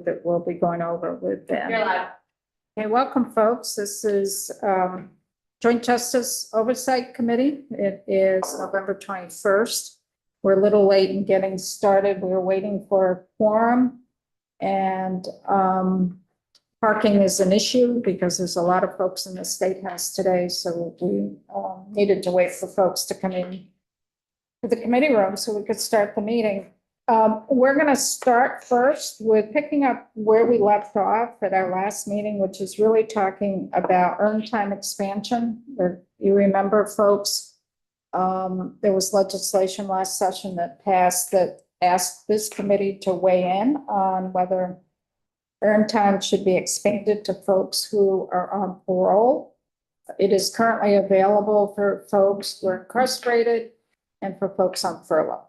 that we'll be going over with Ben. You're live. Okay, welcome, folks. This is Joint Justice Oversight Committee. It is November 21st. We're a little late in getting started. We were waiting for a quorum, and parking is an issue because there's a lot of folks in the State House today, so we needed to wait for folks to come in to the committee room so we could start the meeting. We're going to start first with picking up where we left off at our last meeting, which is really talking about earned time expansion. You remember, folks, there was legislation last session that passed that asked this committee to weigh in on whether earned time should be expanded to folks who are on parole. It is currently available for folks who are incarcerated and for folks on furlough.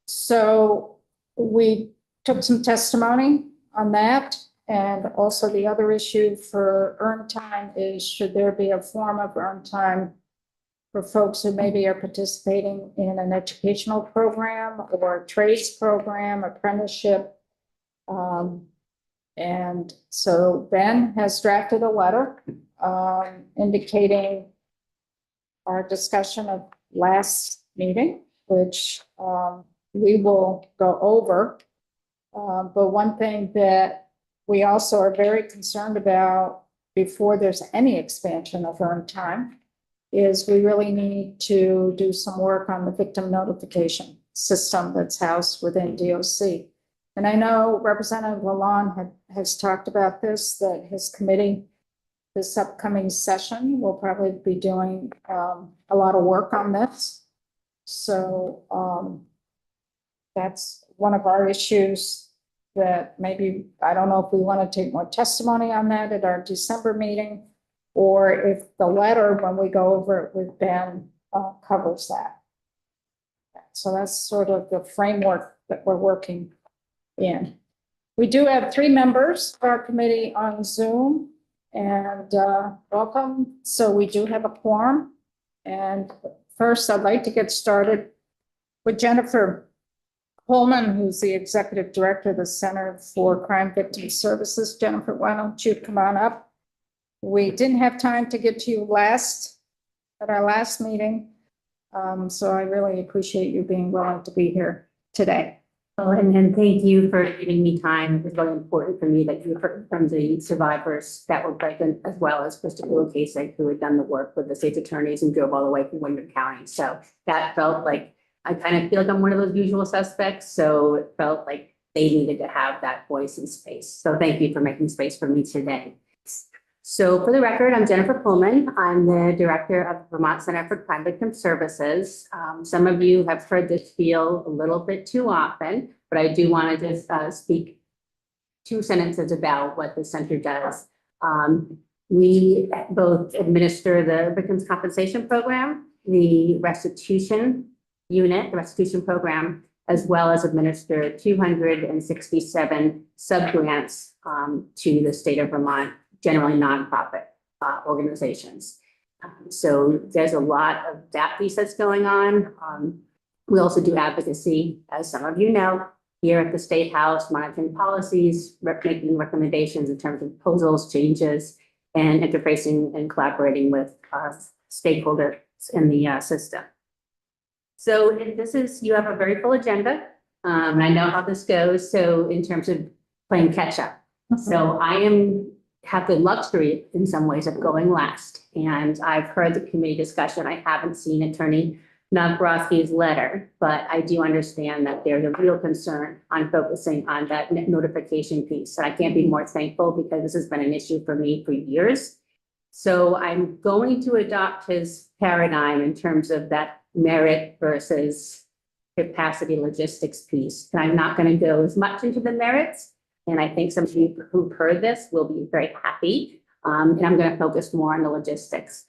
So we took some testimony on that. And also the other issue for earned time is, should there be a form of earned time for folks who maybe are participating in an educational program or a trades program, apprenticeship. And so Ben has drafted a letter indicating our discussion of last meeting, which we will go over. But one thing that we also are very concerned about before there's any expansion of earned time is we really need to do some work on the victim notification system that's housed within DOC. And I know Representative Lalonde has talked about this, that his committee, this upcoming session, will probably be doing a lot of work on this. So that's one of our issues that maybe, I don't know if we want to take more testimony on that at our December meeting, or if the letter, when we go over it with Ben, covers that. So that's sort of the framework that we're working in. We do have 3 members of our committee on Zoom, and welcome. So we do have a quorum. And first, I'd like to get started with Jennifer Pullman, who's the Executive Director of the Center for Crime Victim Services. Jennifer, why don't you come on up? We didn't have time to get to you at our last meeting. So I really appreciate you being willing to be here today. Oh, and thank you for giving me time. It's really important for me that you heard from the survivors that were present, as well as Christopher Lucasek, who had done the work with the state's attorneys and drove all the way from Wyndham County. So that felt like, I kind of feel like I'm one of those usual suspects. So it felt like they needed to have that voice and space. So thank you for making space for me today. So for the record, I'm Jennifer Pullman. I'm the director of the Vermont Center for Crime Victim Services. Some of you have heard this feel a little bit too often, but I do want to just speak 2 sentences about what the center does. We both administer the Victims Compensation Program, the restitution unit, the restitution program, as well as administer 267 subgrants to the state of Vermont, generally nonprofit organizations. So there's a lot of that piece that's going on. We also do advocacy, as some of you know, here at the State House, monitoring policies, making recommendations in terms of proposals, changes, and interfacing and collaborating with stakeholders in the system. So you have a very full agenda. And I know how this goes. So in terms of playing catch up. So I have the luxury in some ways of going last. And I've heard the committee discussion. I haven't seen Attorney Navraski's letter, but I do understand that there's a real concern on focusing on that notification piece. And I can't be more thankful because this has been an issue for me for years. So I'm going to adopt his paradigm in terms of that merit versus capacity logistics piece. And I'm not going to go as much into the merits. And I think some of you who've heard this will be very happy. And I'm going to focus more on the logistics.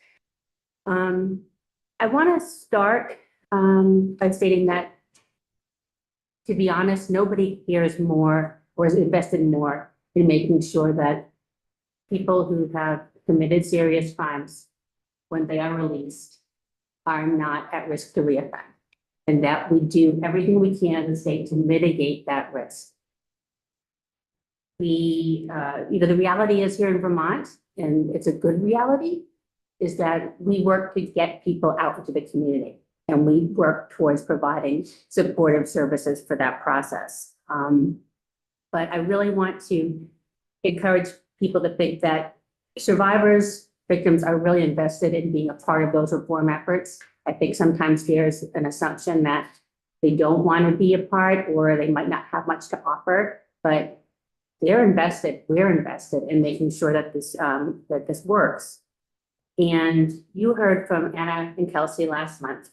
I want to start by stating that, to be honest, nobody cares more or is invested more in making sure that people who have committed serious crimes, when they are released, are not at risk to reoffend. and that we do everything we can in the state to mitigate that risk. The reality is here in Vermont, and it's a good reality, is that we work to get people out into the community, and we work towards providing supportive services for that process. But I really want to encourage people to think that survivors, victims are really invested in being a part of those reform efforts. I think sometimes there's an assumption that they don't want to be a part, or they might not have much to offer, but they're invested, we're invested in making sure that this works. And you heard from Anna and Kelsey last month,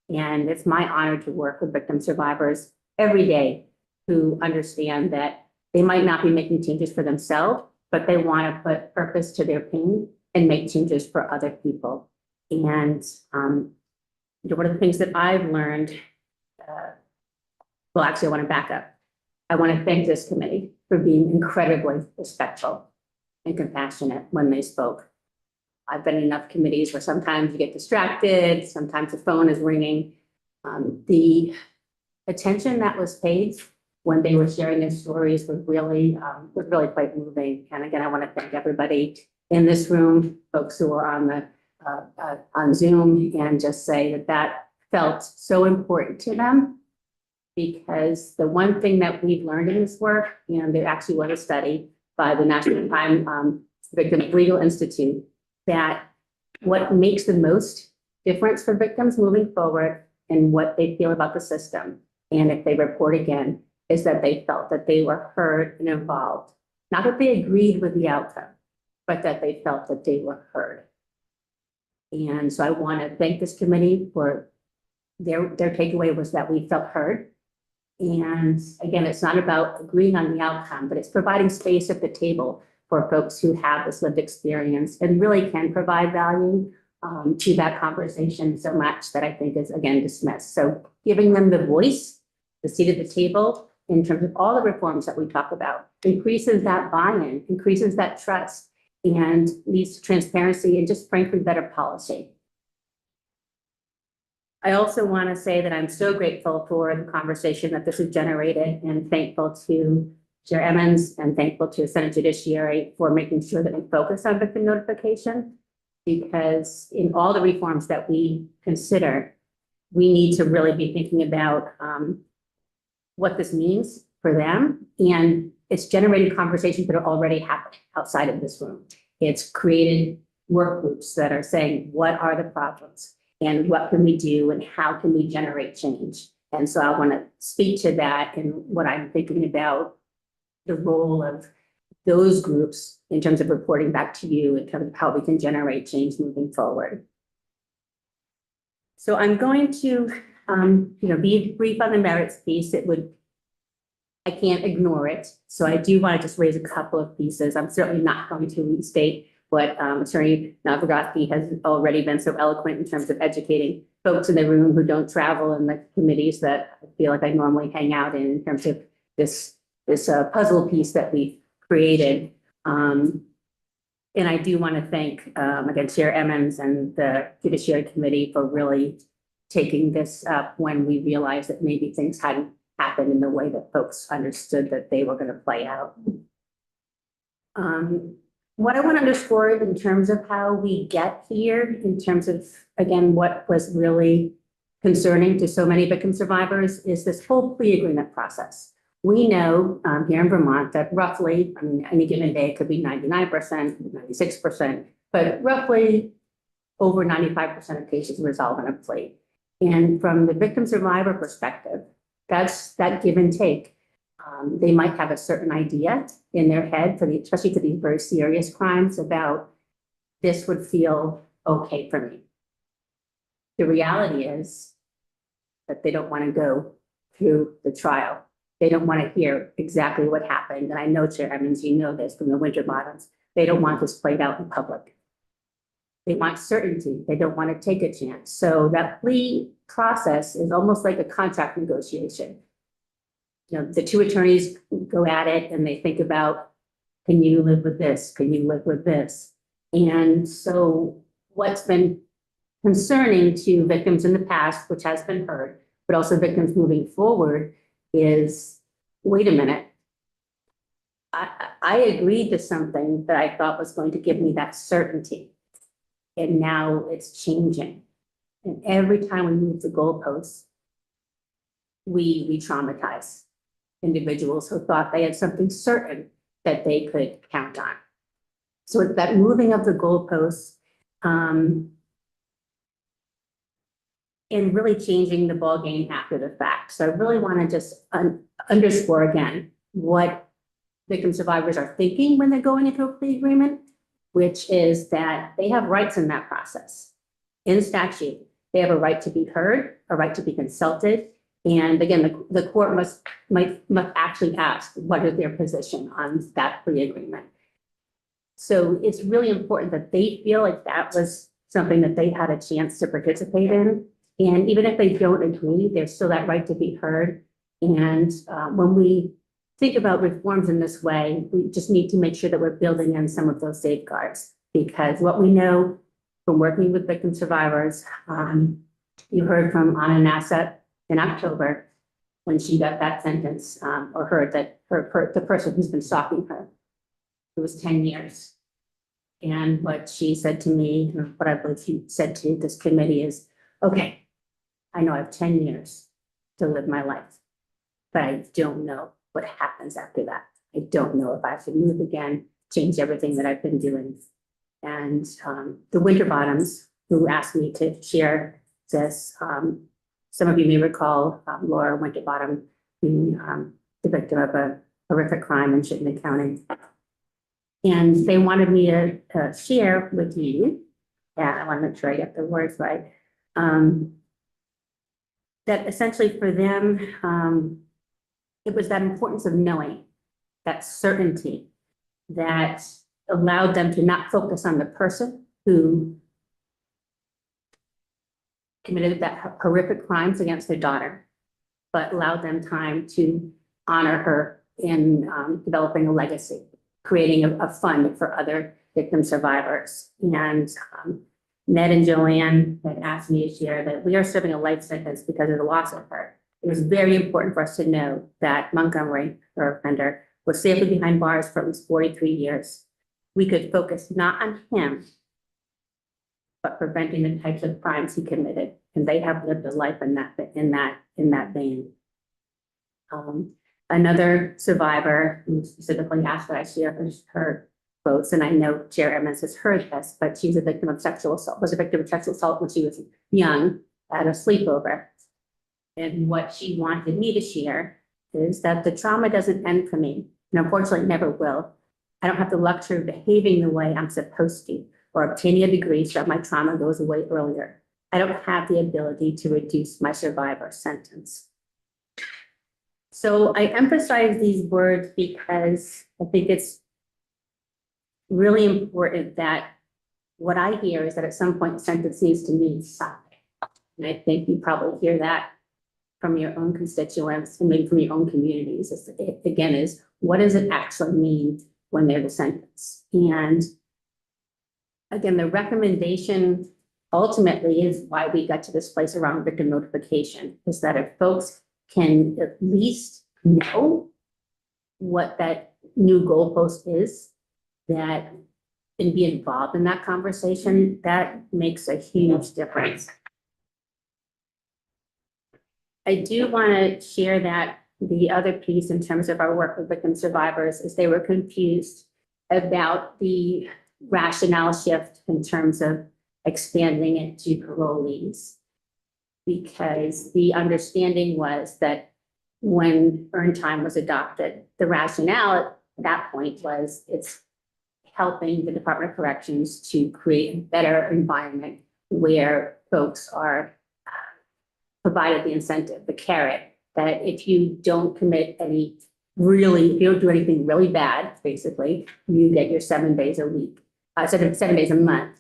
and it's my honor to work with victim survivors every day who understand that they might not be making changes for themselves, but they want to put purpose to their pain and make changes for other people. And one of the things that I've learned, well, actually, I want to back up. I want to thank this committee for being incredibly respectful and compassionate when they spoke. I've been in enough committees where sometimes you get distracted, sometimes the phone is ringing. The attention that was paid when they were sharing their stories was really quite moving. And again, I want to thank everybody in this room, folks who are on Zoom, and just say that felt so important to them. Because the one thing that we've learned in this work, and there actually was a study by the National Crime Victims Legal Institute, that what makes the most difference for victims moving forward and what they feel about the system, and if they report again, is that they felt that they were heard and involved. Not that they agreed with the outcome, but that they felt that they were heard. And so I want to thank this committee for their takeaway was that we felt heard. And again, it's not about agreeing on the outcome, but it's providing space at the table for folks who have this lived experience and really can provide value to that conversation so much that I think is, again, dismissed. So giving them the voice, the seat at the table in terms of all the reforms that we talk about, increases that buy-in, increases that trust, and leads to transparency and just frankly better policy. I also want to say that I'm so grateful for the conversation that this has generated, and thankful to Chair Emmons and thankful to the Senate Judiciary for making sure that we focus on victim notification, because in all the reforms that we consider, we need to really be thinking about what this means for them. And it's generated conversations that are already happening outside of this room. It's created work groups that are saying, what are the problems? And what can we do and how can we generate change? And so I want to speak to that and what I'm thinking about the role of those groups in terms of reporting back to you in terms of how we can generate change moving forward. So I'm going to be brief on the merits piece. I can't ignore it. So I do want to just raise a couple of pieces. I'm certainly not going to restate what Attorney Navrogati has already been so eloquent in terms of educating folks in the room who don't travel in the committees that I feel like I normally hang out in terms of this puzzle piece that we've created. And I do want to thank, again, Chair Emmons and the Judiciary Committee for really taking this up when we realized that maybe things hadn't happened in the way that folks understood that they were going to play out. What I want to underscore in terms of how we get here, in terms of, again, what was really concerning to so many victim survivors is this whole plea agreement process. We know here in Vermont that roughly, I mean, any given day it could be 99%, 96%, but roughly over 95% of cases resolve in a plea. And from the victim survivor perspective, that's that give and take. They might have a certain idea in their head, especially for these very serious crimes, about this would feel okay for me. The reality is that they don't want to go through the trial. They don't want to hear exactly what happened. And I know, Chair Emmons, you know this from the winter bottoms. They don't want this played out in public. They want certainty. They don't want to take a chance. So that plea process is almost like a contract negotiation. The two attorneys go at it and they think about, can you live with this? Can you live with this? And so what's been concerning to victims in the past, which has been heard, but also victims moving forward is, wait a minute. I agreed to something that I thought was going to give me that certainty. And now it's changing. And every time we move the goalposts, we re-traumatize individuals who thought they had something certain that they could count on. So it's that moving of the goalposts, and really changing the ballgame after the fact. So I really want to just underscore again what victim survivors are thinking when they're going into a plea agreement, which is that they have rights in that process. In statute, they have a right to be heard, a right to be consulted. And again, the court must actually ask what is their position on that plea agreement. So it's really important that they feel like that was something that they had a chance to participate in. And even if they don't agree, there's still that right to be heard. And when we think about reforms in this way, we just need to make sure that we're building in some of those safeguards. Because what we know from working with victim survivors, you heard from Anna Nasset in October when she got that sentence, or heard that the person who's been stalking her, it was 10 years. And what she said to me, or what I believe she said to this committee is, okay, I know I have 10 years to live my life, but I don't know what happens after that. I don't know if I have to move again, change everything that I've been doing. And the Winterbottoms, who asked me to share this, some of you may recall Laura Winterbottom being the victim of a horrific crime in Chittenden County. And they wanted me to share with you, I want to make sure I get the words right, that essentially for them, it was that importance of knowing, that certainty that allowed them to not focus on the person who committed that horrific crimes against their daughter, but allowed them time to honor her in developing a legacy, creating a fund for other victim survivors. And Ned and Joanne had asked me to share that we are serving a life sentence because of the loss of her. It was very important for us to know that Montgomery, her offender, was safely behind bars for at least 43 years. We could focus not on him, but preventing the types of crimes he committed. And they have lived a life in that vein. Another survivor who specifically asked that I share her quotes, and I know Chair Emmons has heard this, but she's a victim of sexual assault, was a victim of sexual assault when she was young at a sleepover. And what she wanted me to share is that the trauma doesn't end for me, and unfortunately never will. I don't have the luxury of behaving the way I'm supposed to, or obtaining a degree so that my trauma goes away earlier. I don't have the ability to reduce my survivor sentence. So I emphasize these words because I think it's really important that what I hear is that at some point the sentence needs to mean something. And I think you probably hear that from your own constituents and maybe from your own communities. It, again, is what does it actually mean when there's a sentence? And again, the recommendation ultimately is why we got to this place around victim notification, is that if folks can at least know what that new goalpost is, that and be involved in that conversation, that makes a huge difference. I do want to share that the other piece in terms of our work with victim survivors is they were confused about the rationale shift in terms of expanding it to parolees, because the understanding was that when earned time was adopted, the rationale at that point was it's helping the Department of Corrections to create a better environment where folks are provided the incentive, the carrot, that if you don't commit any if you don't do anything really bad, basically, you get your 7 days a week, 7 days a month.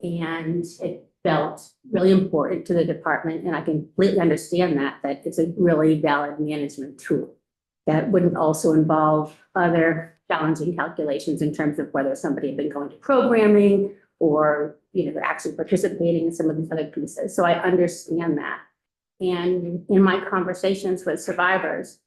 And it felt really important to the department, and I completely understand that it's a really valid management tool. That wouldn't also involve other challenging calculations in terms of whether somebody had been going to programming or, they're actually participating in some of these other pieces. So I understand that. And in my conversations with survivors,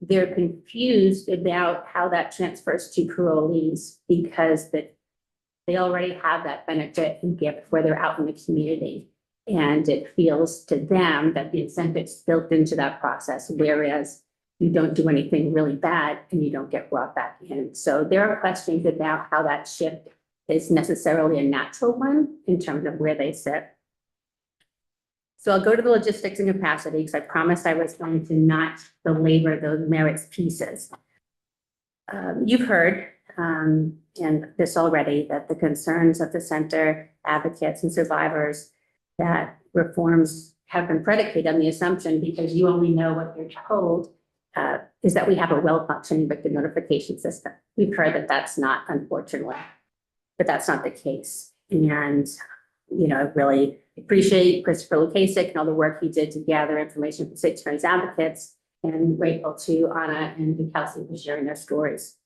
they're confused about how that transfers to parolees because they already have that benefit and gift where they're out in the community. And it feels to them that the incentive's built into that process, whereas you don't do anything really bad and you don't get brought back in. So there are questions about how that shift is necessarily a natural one in terms of where they sit. So I'll go to the logistics and capacity because I promised I was going to not belabor those merits pieces. You've heard and this already, that the concerns of the center advocates and survivors, that reforms have been predicated on the assumption, because you only know what you're told, is that we have a well-functioning victim notification system. We've heard that that's not, unfortunately, but that's not the case. And, you know, I really appreciate Christopher Lukasik and all the work he did to gather information from state attorneys advocates, and grateful to Anna and Kelsey for sharing their stories.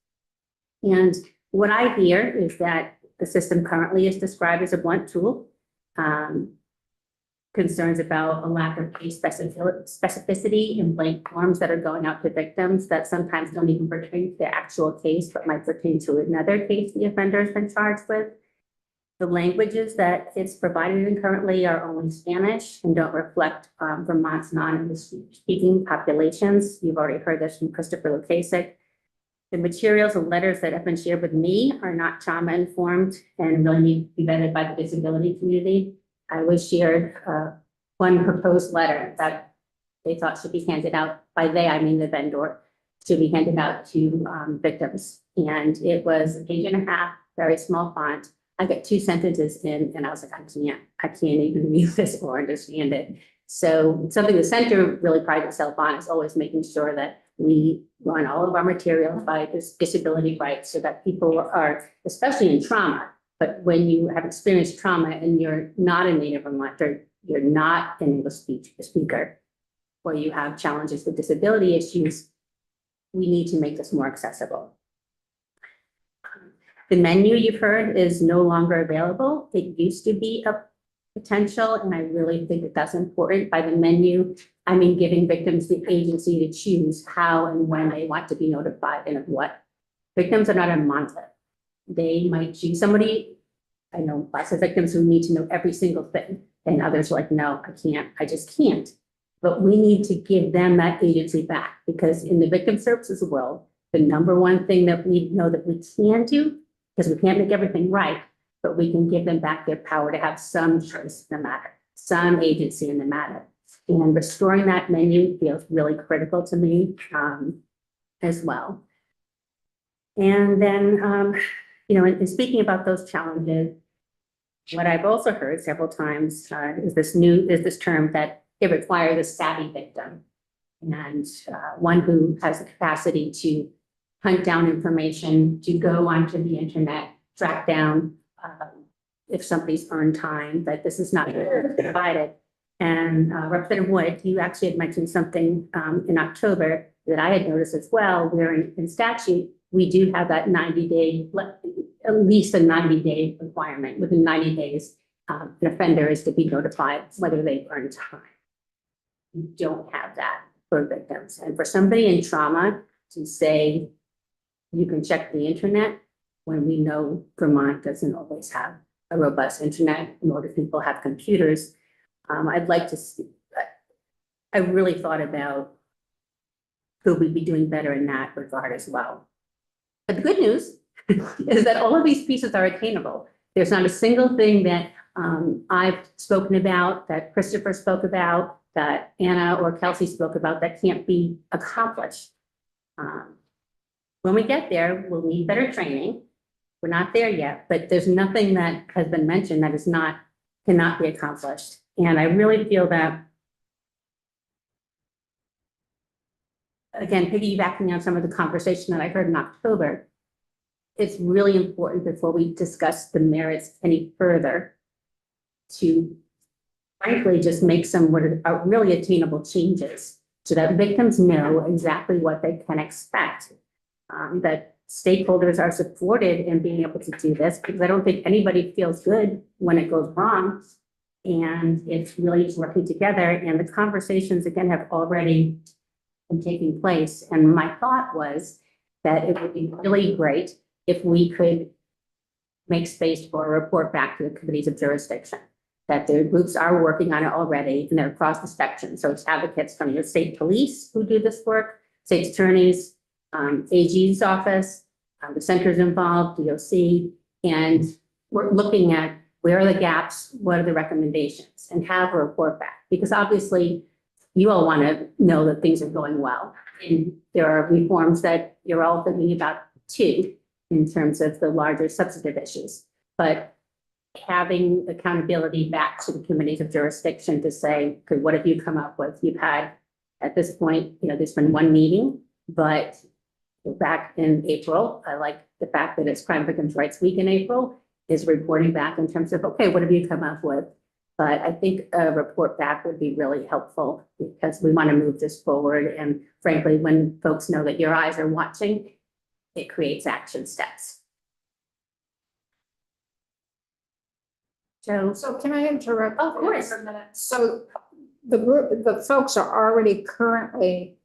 And what I hear is that the system currently is described as a blunt tool. Concerns about a lack of case specificity in blank forms that are going out to victims that sometimes don't even pertain to the actual case, but might pertain to another case the offender has been charged with. The languages that it's provided in currently are only Spanish and don't reflect Vermont's non-English speaking populations. You've already heard this from Christopher Lukasik. The materials and letters that have been shared with me are not trauma informed and really need to be vetted by the disability community. I was shared one proposed letter that they thought should be handed out, by they, I mean the vendor, should be handed out to victims. And it was a page and a half, very small font. I got 2 sentences in and I was like, I can't even read this or understand it. So something the center really prides itself on is always making sure that we run all of our materials by this disability rights, so that people are, especially in trauma, but when you have experienced trauma and you're not a native Vermonter, you're not an English speaker, or you have challenges with disability issues, we need to make this more accessible. The menu you've heard is no longer available. It used to be a potential, and I really think that that's important. By the menu, I mean giving victims the agency to choose how and when they want to be notified and of what. Victims are not a monolith. They might choose somebody. I know lots of victims who need to know every single thing, and others are like, no, I can't, I just can't. But we need to give them that agency back, because in the victim services world, the number one thing that we know that we can do, because we can't make everything right, but we can give them back their power to have some choice in the matter, some agency in the matter. And restoring that menu feels really critical to me as well. And then, you know, in speaking about those challenges, what I've also heard several times is this term that it requires a savvy victim, and one who has the capacity to hunt down information, to go onto the internet, track down if somebody's earned time, that this is not provided. And Representative Wood, you actually had mentioned something in October that I had noticed as well, where in statute, we do have that 90-day, at least a 90-day requirement. Within 90 days, an offender is to be notified whether they've earned time. We don't have that for victims. And for somebody in trauma to say, you can check the internet, when we know Vermont doesn't always have a robust internet, nor do people have computers. I'd like to see, I really thought about could we be doing better in that regard as well. But the good news is that all of these pieces are attainable. There's not a single thing that I've spoken about, that Christopher spoke about, that Anna or Kelsey spoke about that can't be accomplished. When we get there, we'll need better training. We're not there yet, but there's nothing that has been mentioned that cannot be accomplished. And I really feel that, again, piggybacking on some of the conversation that I heard in October, it's really important before we discuss the merits any further to frankly just make some what are really attainable changes so that victims know exactly what they can expect, that stakeholders are supported in being able to do this, because I don't think anybody feels good when it goes wrong. And it's really just working together, and the conversations again have already been taking place. And my thought was that it would be really great if we could make space for a report back to the committees of jurisdiction, that the groups are working on it already and they're across the spectrum. So it's advocates from the state police who do this work, state attorneys, AG's office, the centers involved, DOC, and we're looking at where are the gaps, what are the recommendations, and have a report back. Because obviously you all want to know that things are going well. And there are reforms that you're all thinking about too, in terms of the larger substantive issues. But having accountability back to the committees of jurisdiction to say, okay, what have you come up with? You've had, at this point, there's been one meeting, but back in April, I like the fact that it's Crime Victims' Rights Week in April, is reporting back in terms of, okay, what have you come up with? But I think a report back would be really helpful because we want to move this forward. And frankly, when folks know that your eyes are watching, it creates action steps. So can I interrupt? Of course. For a minute? So the folks are already currently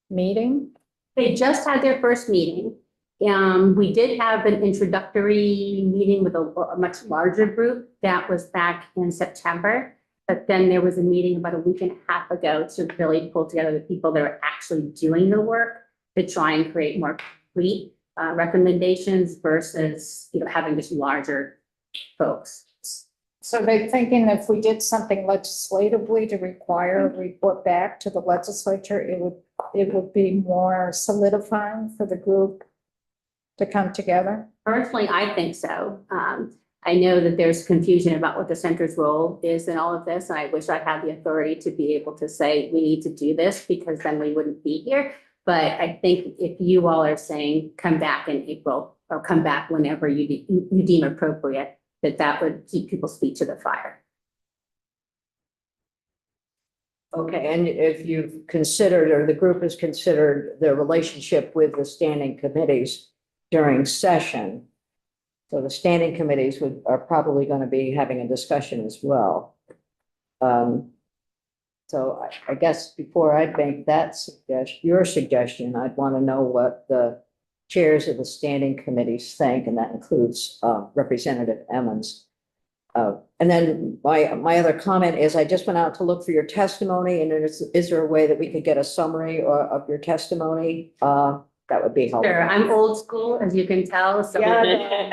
meeting? They just had their first meeting. We did have an introductory meeting with a much larger group that was back in September. But then there was a meeting about a week and a half ago to really pull together the people that are actually doing the work to try and create more complete recommendations versus having just larger folks. So they're thinking if we did something legislatively to require a report back to the legislature, it would be more solidifying for the group to come together? Personally, I think so. I know that there's confusion about what the center's role is in all of this. And I wish I had the authority to be able to say, we need to do this because then we wouldn't be here. But I think if you all are saying, come back in April or come back whenever you deem appropriate, that would keep people's feet to the fire. Okay, and if you've considered, or the group has considered the relationship with the standing committees during session. So the standing committees are probably going to be having a discussion as well. So I guess before I'd make that your suggestion, I'd want to know what the chairs of the standing committees think, and that includes Representative Emmons. And then my other comment is I just went out to look for your testimony, and is there a way that we could get a summary of your testimony? That would be helpful. Sure, I'm old school, as you can tell. So Yeah,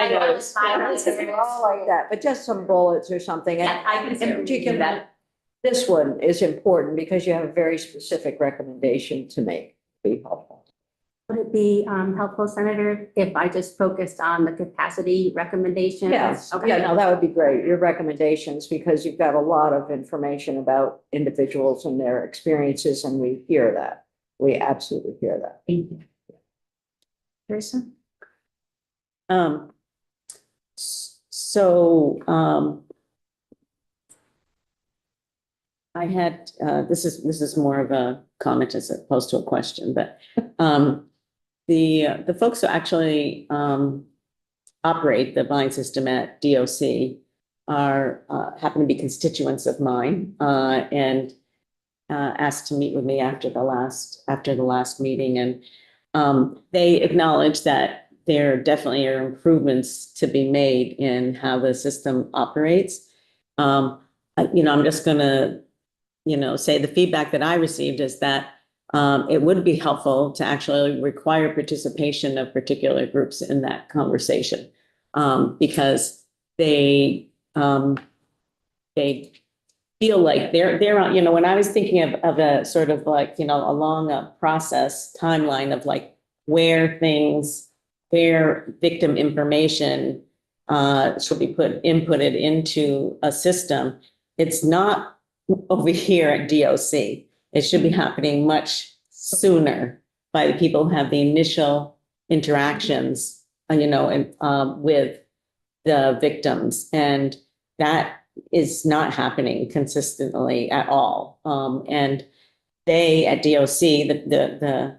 I know it's all like that, but just some bullets or something. Yeah, I can In certainly do particular, that. this one is important because you have a very specific recommendation to make. Be helpful. Would it be helpful, Senator, if I just focused on the capacity recommendations? Yes, Okay. yeah, no, that would be great. Your recommendations, because you've got a lot of information about individuals and their experiences, and we hear that. We absolutely hear that. Thank you. Teresa? I had, this is more of a comment as opposed to a question, but the folks who actually operate the blind system at DOC are happen to be constituents of mine and asked to meet with me after the last meeting, and they acknowledge that there definitely are improvements to be made in how the system operates. I'm just going to say the feedback that I received is that it would be helpful to actually require participation of particular groups in that conversation because they feel like they're on, when I was thinking of a sort of like, along a process timeline of like where victim information should be inputted into a system, it's not over here at DOC. It should be happening much sooner by the people who have the initial interactions, with the victims. And that is not happening consistently at all. And they at DOC, the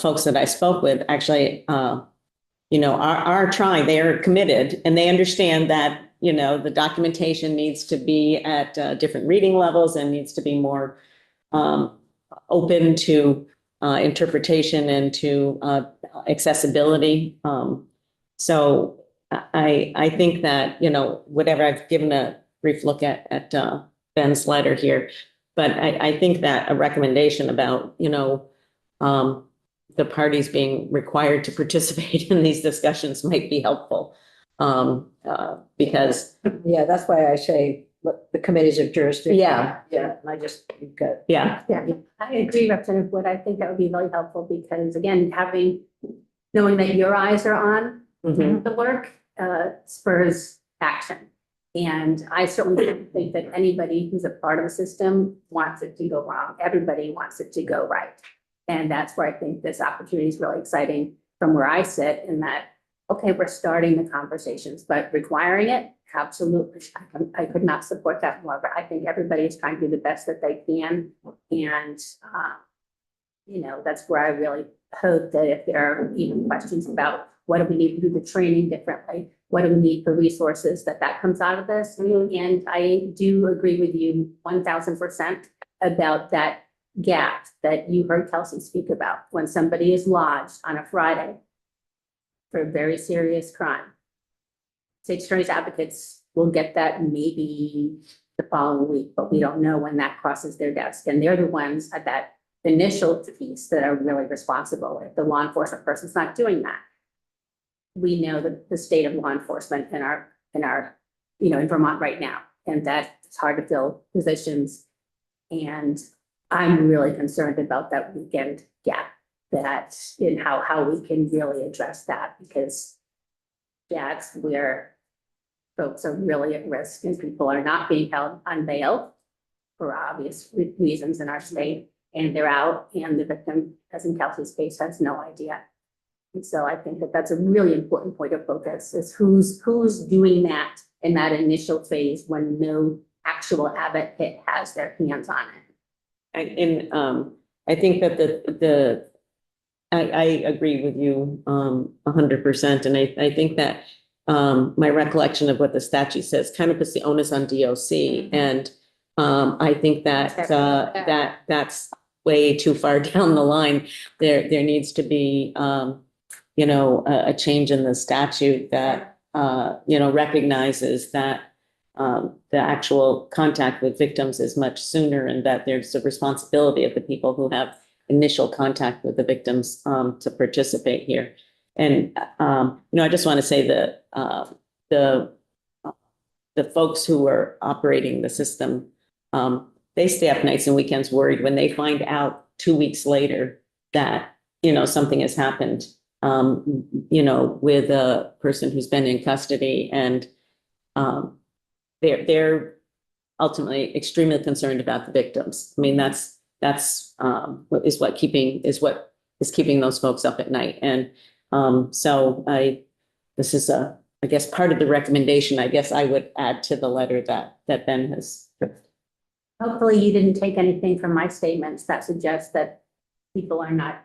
folks that I spoke with actually, are trying, they are committed, and they understand that you know, the documentation needs to be at different reading levels and needs to be more open to interpretation and to accessibility. So I think that, you know, whatever, I've given a brief look at Ben's letter here, but I think that a recommendation about, you know, the parties being required to participate in these discussions might be helpful. Because, Yeah, that's why I say, look, the committees of jurisdiction. Yeah. Yeah, and I just, you've got. yeah, Yeah, I agree, Representative Wood. I think that would be really helpful because again, knowing that your eyes are on mhm, the work spurs action. And I certainly don't think that anybody who's a part of a system wants it to go wrong. Everybody wants it to go right. And that's where I think this opportunity is really exciting from where I sit in that, okay, we're starting the conversations, but requiring it, absolutely. I could not support that more, but I think everybody is trying to do the best that they can. And, you know, that's where I really hope that if there are even questions about what do we need to do the training differently, what do we need for resources, that comes out of this. And I do agree with you 1000% about that gap that you heard Kelsey speak about. When somebody is lodged on a Friday for a very serious crime, state attorney's advocates will get that maybe the following week, but we don't know when that crosses their desk. And they're the ones at that initial piece that are really responsible. If the law enforcement person's not doing that, we know that the state of law enforcement in our, you know, in Vermont right now, and that it's hard to fill positions. And I'm really concerned about that weekend gap, that in how we can really address that, because that's where folks are really at risk and people are not being held on bail for obvious reasons in our state, and they're out and the victim, as in Kelsey's case, has no idea. And so I think that that's a really important point of focus, is who's doing that in that initial phase when no actual advocate has their hands on it. I think that I agree with you 100%. And I think that my recollection of what the statute says kind of puts the onus on DOC. And I think that that's way too far down the line. There needs to be you know, a change in the statute that you know, recognizes that the actual contact with victims is much sooner, and that there's a responsibility of the people who have initial contact with the victims to participate here. And you know, I just want to say that the folks who are operating the system, they stay up nights and weekends worried when they find out 2 weeks later that, you know, something has happened, you know, with a person who's been in custody, and they're ultimately extremely concerned about the victims. I mean, that's what is keeping those folks up at night. And so this is I guess part of the recommendation, I guess I would add to the letter that Ben has. Hopefully you didn't take anything from my statements that suggest that people are not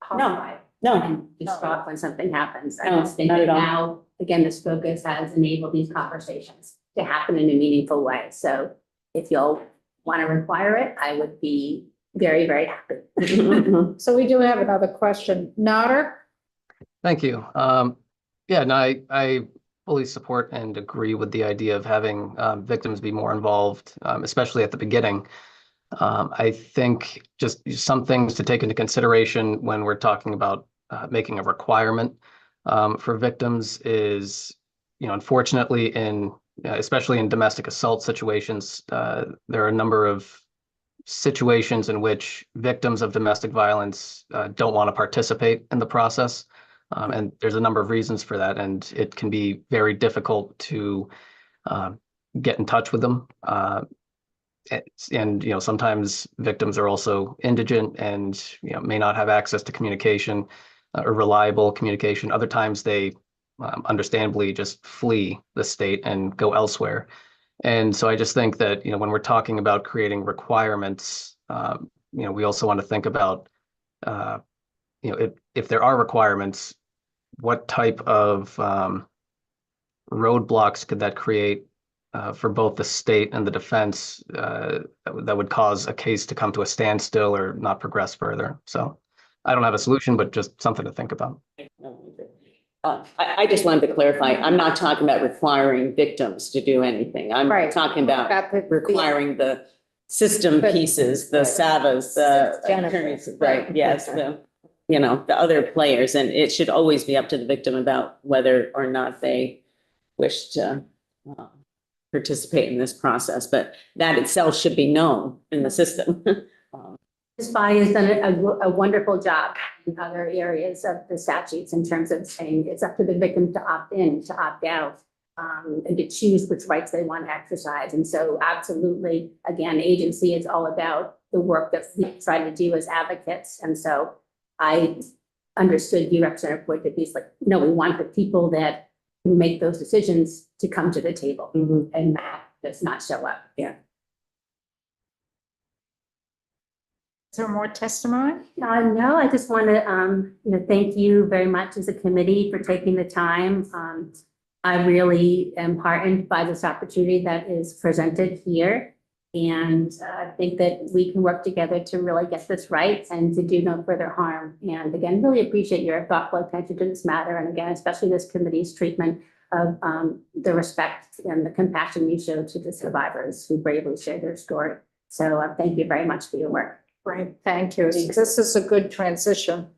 horrified. No, And distraught when something happens. I No, just think not that at all. now, again, this focus has enabled these conversations to happen in a meaningful way. So if you'll want to require it, I would be very, very happy. So we do have another question. Nader? Thank you. Yeah, no, I fully support and agree with the idea of having victims be more involved, especially at the beginning. I think just some things to take into consideration when we're talking about making a requirement for victims is, you know, unfortunately, especially in domestic assault situations, there are a number of situations in which victims of domestic violence don't want to participate in the process. And there's a number of reasons for that. And it can be very difficult to get in touch with them. And, you know, sometimes victims are also indigent and, you know, may not have access to communication or reliable communication. Other times they understandably just flee the state and go elsewhere. And so I just think that, you know, when we're talking about creating requirements, you know, we also want to think about, you know, if there are requirements, what type of roadblocks could that create for both the state and the defense that would cause a case to come to a standstill or not progress further? So I don't have a solution, but just something to think about. I just wanted to clarify, I'm not talking about requiring victims to do anything. I'm Right. talking about the- requiring the system But- pieces, the SAVAs, the Jennifer. attorneys, right, yes, the other players, and it should always be up to the victim about whether or not they wish to participate in this process, but that itself should be known in the system. SPY has done a wonderful job in other areas of the statutes in terms of saying it's up to the victim to opt in, to opt out, and to choose which rights they want to exercise. And so absolutely, again, agency is all about the work that we try to do as advocates. And so I understood you, Representative Wood, that he's like, no, we want the people that can make those decisions to come to the table, and that does not show up. Yeah. Is there more testimony? No, I just want to, thank you very much as a committee for taking the time. I really am heartened by this opportunity that is presented here. And I think that we can work together to really get this right and to do no further harm. And again, really appreciate your thoughtful attention to this matter. And again, especially this committee's treatment of the respect and the compassion you show to the survivors who bravely share their story. So thank you very much for your work. Great, thank you. This is a good transition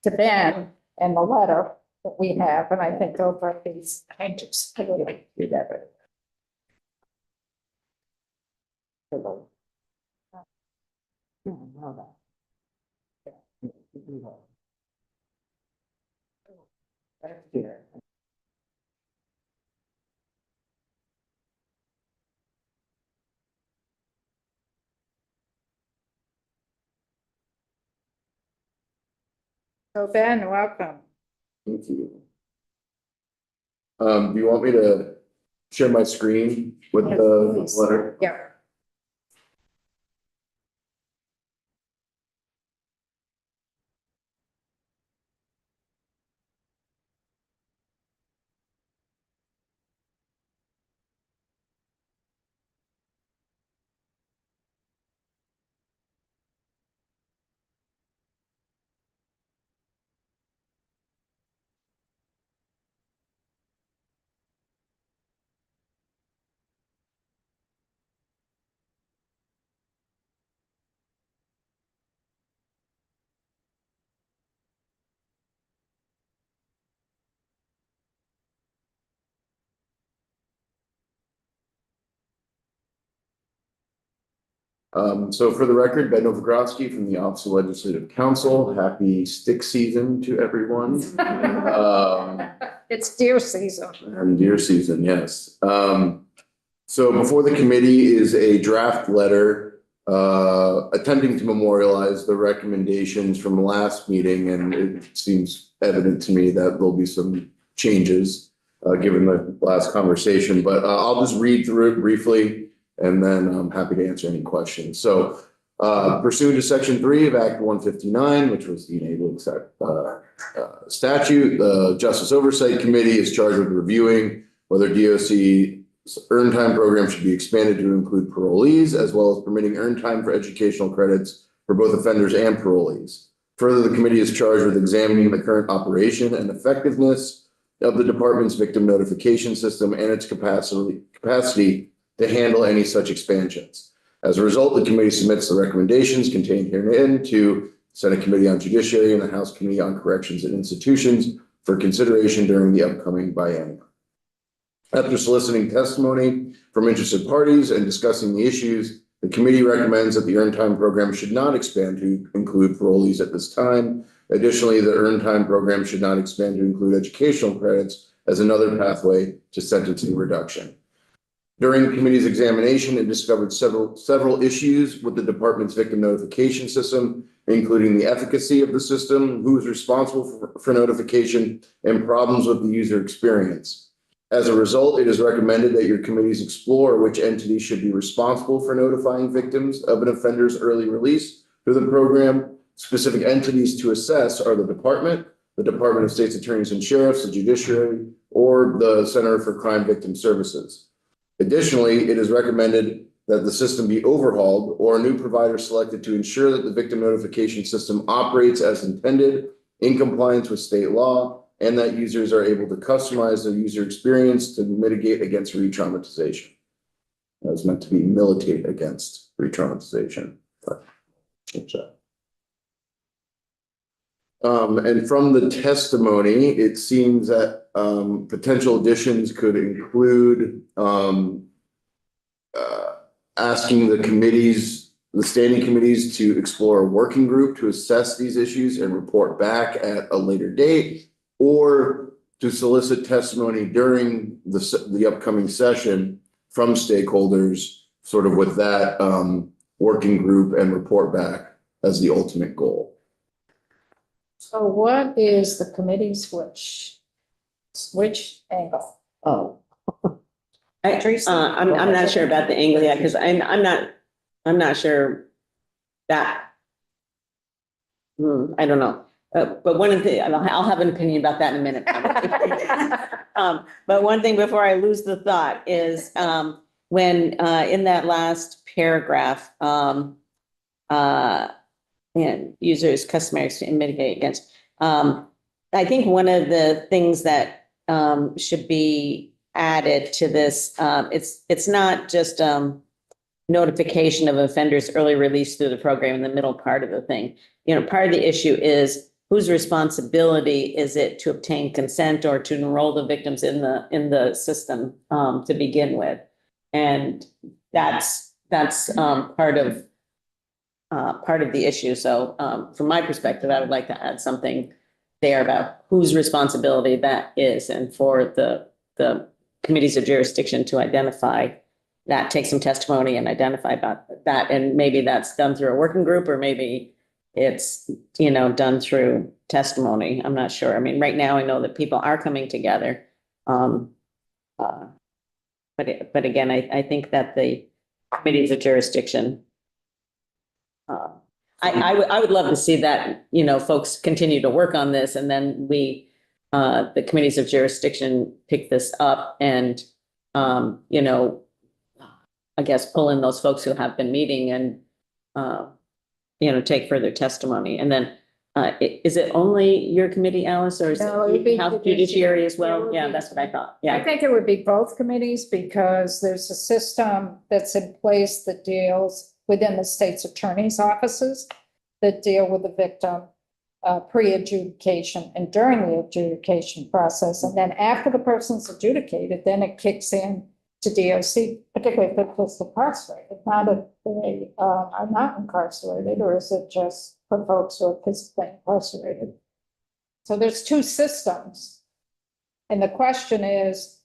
to Ben and the letter that we have, and I think over these changes. I really do that. So Ben, welcome. Thank you. Do you want me to share my screen with Yes, the please. letter? Yeah. So for the record, Ben Novogratski from the Office of Legislative Counsel. Happy stick season to everyone. It's deer season. And deer season, yes. So before the committee is a draft letter attempting to memorialize the recommendations from the last meeting, and it seems evident to me that there'll be some changes given the last conversation, but I'll just read through it briefly and then I'm happy to answer any questions. So pursuant to Section 3 of Act 159, which was the enabling statute, the Justice Oversight Committee is charged with reviewing whether DOC's earned time program should be expanded to include parolees, as well as permitting earned time for educational credits for both offenders and parolees. Further, the committee is charged with examining the current operation and effectiveness of the department's victim notification system and its capacity to handle any such expansions. As a result, the committee submits the recommendations contained herein to Senate Committee on Judiciary and the House Committee on Corrections and Institutions for consideration during the upcoming biennium. After soliciting testimony from interested parties and discussing the issues, the committee recommends that the earned time program should not expand to include parolees at this time. Additionally, the earned time program should not expand to include educational credits as another pathway to sentencing reduction. During the committee's examination, it discovered several issues with the department's victim notification system, including the efficacy of the system, who is responsible for notification, and problems with the user experience. As a result, it is recommended that your committees explore which entities should be responsible for notifying victims of an offender's early release through the program. Specific entities to assess are the Department of State's Attorneys and Sheriffs, the Judiciary, or the Center for Crime Victim Services. Additionally, it is recommended that the system be overhauled or a new provider selected to ensure that the victim notification system operates as intended in compliance with state law, and that users are able to customize their user experience to mitigate against re-traumatization. That was meant to be militate against re-traumatization, but change that. And from the testimony, it seems that potential additions could include asking the standing committees to explore a working group to assess these issues and report back at a later date, or to solicit testimony during the upcoming session from stakeholders, sort of with that working group, and report back as the ultimate goal. So what is the committee's which angle? Oh, I'm not sure about the angle yet, because I'm not sure that. I don't know, but one of the, I'll have an opinion about that in a minute. But one thing before I lose the thought is, when, in that last paragraph, and users, customers to mitigate against, I think one of the things that, should be added to this, it's not just, notification of offenders early release through the program in the middle part of the thing. You know, part of the issue is whose responsibility is it to obtain consent or to enroll the victims in the system, to begin with. And that's part of the issue. So, from my perspective, I would like to add something there about whose responsibility that is, and for the committees of jurisdiction to identify that, take some testimony and identify about that. And maybe that's done through a working group, or maybe it's, done through testimony. I'm not sure. I mean, right now I know that people are coming together. But again, I think that the committees of jurisdiction, I would love to see that, folks continue to work on this, and then the committees of jurisdiction pick this up and, I guess pull in those folks who have been meeting and, take further testimony. And then, is it only your committee, Alice, or is No, it would be it House Judiciary as well? Yeah, that's what I thought. I Yeah. think it would be both committees, because there's a system that's in place that deals within the state's attorney's offices that deal with the victim pre-adjudication and during the adjudication process. And then after the person's adjudicated, then it kicks in to DOC, particularly if they're just incarcerated, not if they are not incarcerated, or is it just for folks who are physically incarcerated? So there's two systems. And the question is,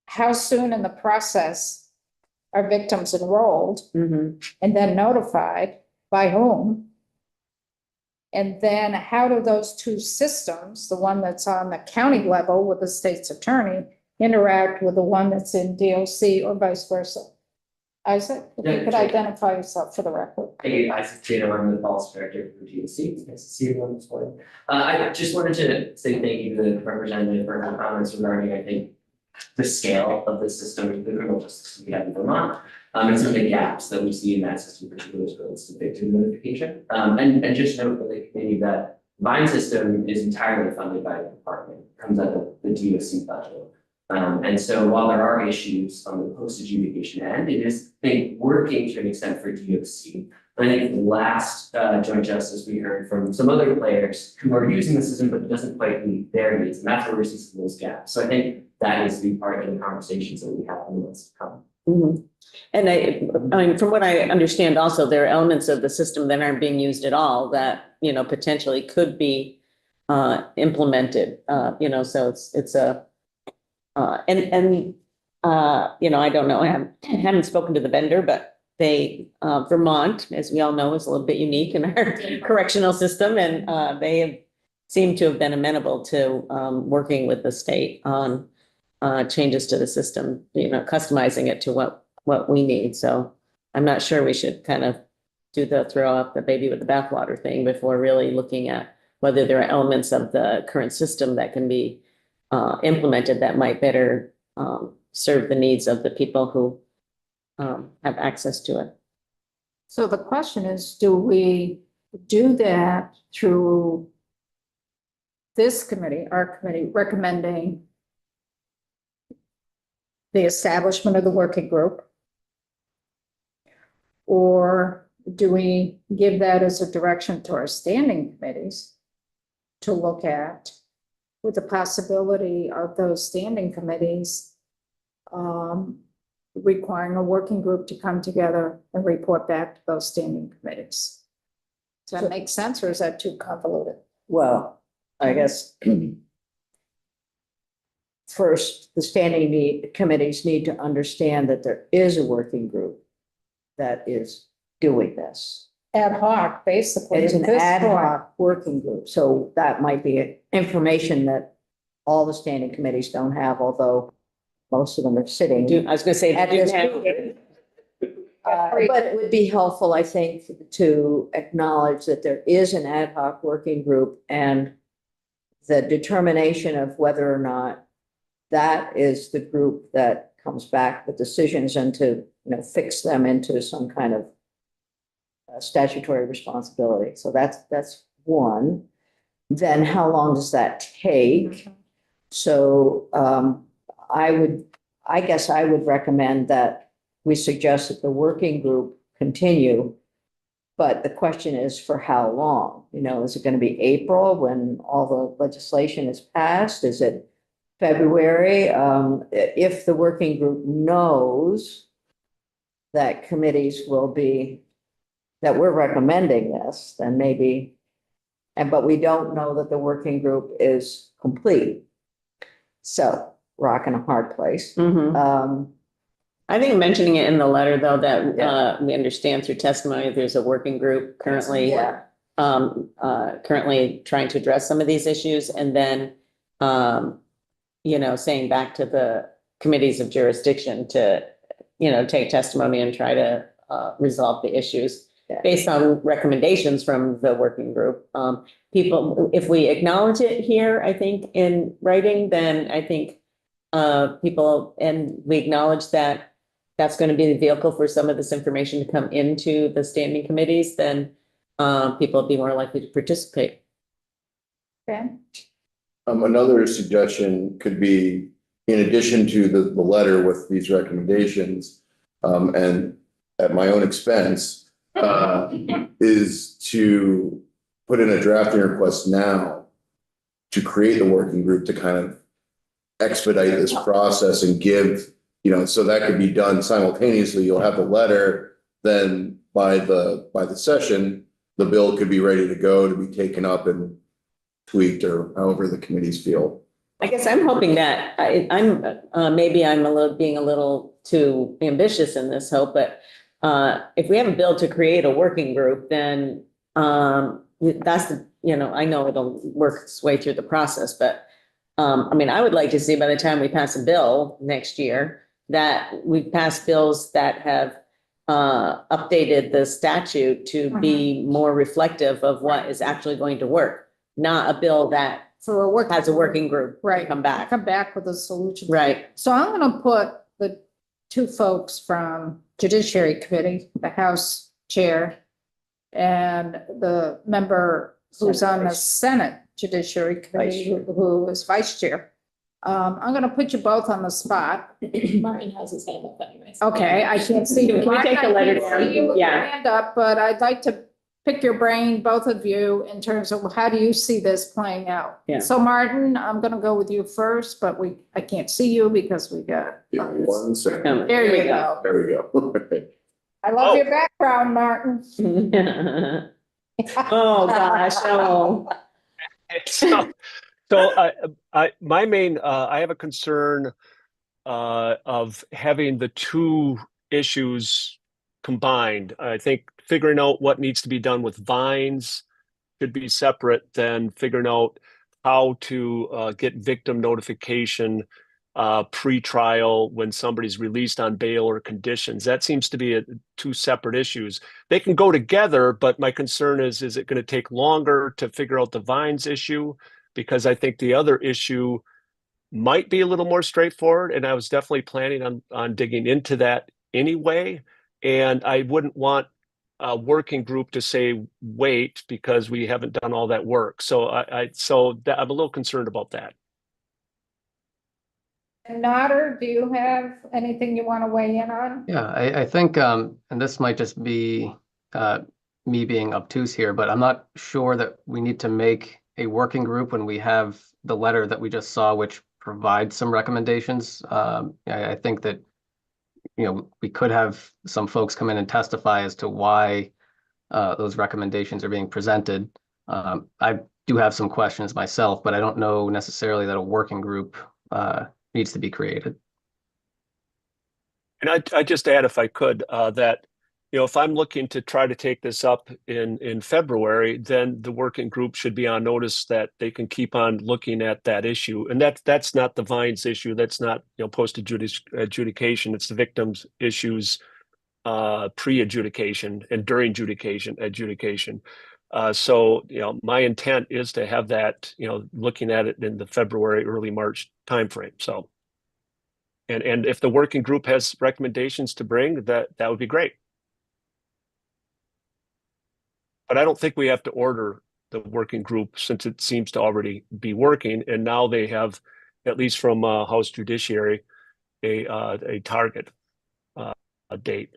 how soon in the process are victims enrolled Mhm. and then notified, by whom? And then how do those two systems, the one that's on the county level with the state's attorney, interact with the one that's in DOC, or vice versa? Isaac, if you could identify yourself for the record. Hey, Isaac Tatum, I'm the policy director for GOC. It's nice to see everyone this morning. I just wanted to say thank you to the representative for her comments regarding, I think, the scale of the system, the criminal justice system we have in Vermont, and some of the gaps that we see in that system, particularly as it relates to victim notification. And just note for the committee that Vine system is entirely funded by the department, comes out of the DOC budget. And so while there are issues on the post-adjudication end, it is, I think, working to an extent for DOC. I think the last joint justice we heard from some other players who are using the system, but it doesn't quite meet their needs, and that's where we see some of those gaps. So I think that needs to be part of the conversations that we have in the months to come. Mhm. And I mean, from what I understand also, there are elements of the system that aren't being used at all that, potentially could be implemented, so it's a, I don't know, I haven't spoken to the vendor, but they, Vermont, as we all know, is a little bit unique in our correctional system, and they have seemed to have been amenable to working with the state on changes to the system, customizing it to what we need. So I'm not sure we should kind of do the throw out the baby with the bathwater thing before really looking at whether there are elements of the current system that can be implemented that might better serve the needs of the people who have access to it. So the question is, do we do that through this committee, our committee, recommending the establishment of the working group? Or do we give that as a direction to our standing committees to look at, with the possibility of those standing committees requiring a working group to come together and report back to those standing committees? Does that make sense, or is that too convoluted? Well, I guess first, the standing committees need to understand that there is a working group that is doing this. Ad hoc, basically. It's an this ad form. hoc working group, so that might be information that all the standing committees don't have, although most of them are sitting. I was going to say, At do you this have- meeting. But it would be helpful, I think, to acknowledge that there is an ad hoc working group, and the determination of whether or not that is the group that comes back with decisions and to, fix them into some kind of statutory responsibility. So that's one. Then how long does that take? So I guess I would recommend that we suggest that the working group continue. But the question is, for how long? Is it going to be April when all the legislation is passed? Is it February? If the working group knows that committees will be, that we're recommending this, then maybe, but we don't know that the working group is complete. So, rock in a hard place. I think mentioning it in the letter, though, that Yeah. we understand through testimony, there's a working group currently Yeah. currently trying to address some of these issues, and then saying back to the committees of jurisdiction to take testimony and try to resolve the issues based on recommendations from the working group. People, if we acknowledge it here, I think in writing, then I think people, and we acknowledge that that's going to be the vehicle for some of this information to come into the standing committees, then people will be more likely to participate. Ben? Another suggestion could be, in addition to the letter with these recommendations, and at my own expense, is to put in a drafting request now to create the working group to kind of expedite this process and give, so that could be done simultaneously. You'll have the letter, then by the session, the bill could be ready to go to be taken up and tweaked, or however the committees feel. I guess I'm hoping that maybe I'm being a little too ambitious in this hope, but if we have a bill to create a working group, then that's I know it'll work its way through the process, but I would like to see by the time we pass a bill next year that we've passed bills that have updated the statute to be more reflective of what is actually going to work, not a bill that For a work. has a working group to Right. come back. Come back with a solution. Right. So I'm gonna put the two folks from Judiciary Committee, the House Chair, and the member who's on the Senate Judiciary Committee, who is Vice Chair. I'm gonna put you both on the spot. Martin has his hand up anyways. Okay, I can't see you. Can we take the letter I can't see you down? with your Yeah. hand up, but I'd like to pick your brain, both of you, in terms of how do you see this playing out? Yeah. So Martin, I'm gonna go with you first, but I can't see you because we got. Yeah, 1 second. There you go. There we go. I love your background, Martin. Oh, gosh, oh. I have a concern of having the two issues combined. I think figuring out what needs to be done with vines should be separate than figuring out how to get victim notification pre-trial when somebody's released on bail or conditions. That seems to be two separate issues. They can go together, but my concern is it going to take longer to figure out the vines issue? Because I think the other issue might be a little more straightforward, and I was definitely planning on digging into that anyway. And I wouldn't want a working group to say, wait, because we haven't done all that work. So I'm a little concerned about that. Nader, do you have anything you want to weigh in on? Yeah, I think, and this might just be me being obtuse here, but I'm not sure that we need to make a working group when we have the letter that we just saw, which provides some recommendations. I think that, we could have some folks come in and testify as to why those recommendations are being presented. I do have some questions myself, but I don't know necessarily that a working group needs to be created. And I just add, if I could, that, if I'm looking to try to take this up in February, then the working group should be on notice that they can keep on looking at that issue. And that's not the Vines issue. That's not, post adjudication. It's the victims issues, pre-adjudication and during adjudication. So, my intent is to have that, looking at it in the February, early March timeframe. So, and if the working group has recommendations to bring, that would be great. But I don't think we have to order the working group, since it seems to already be working. And now they have, at least from House Judiciary, a target, a date.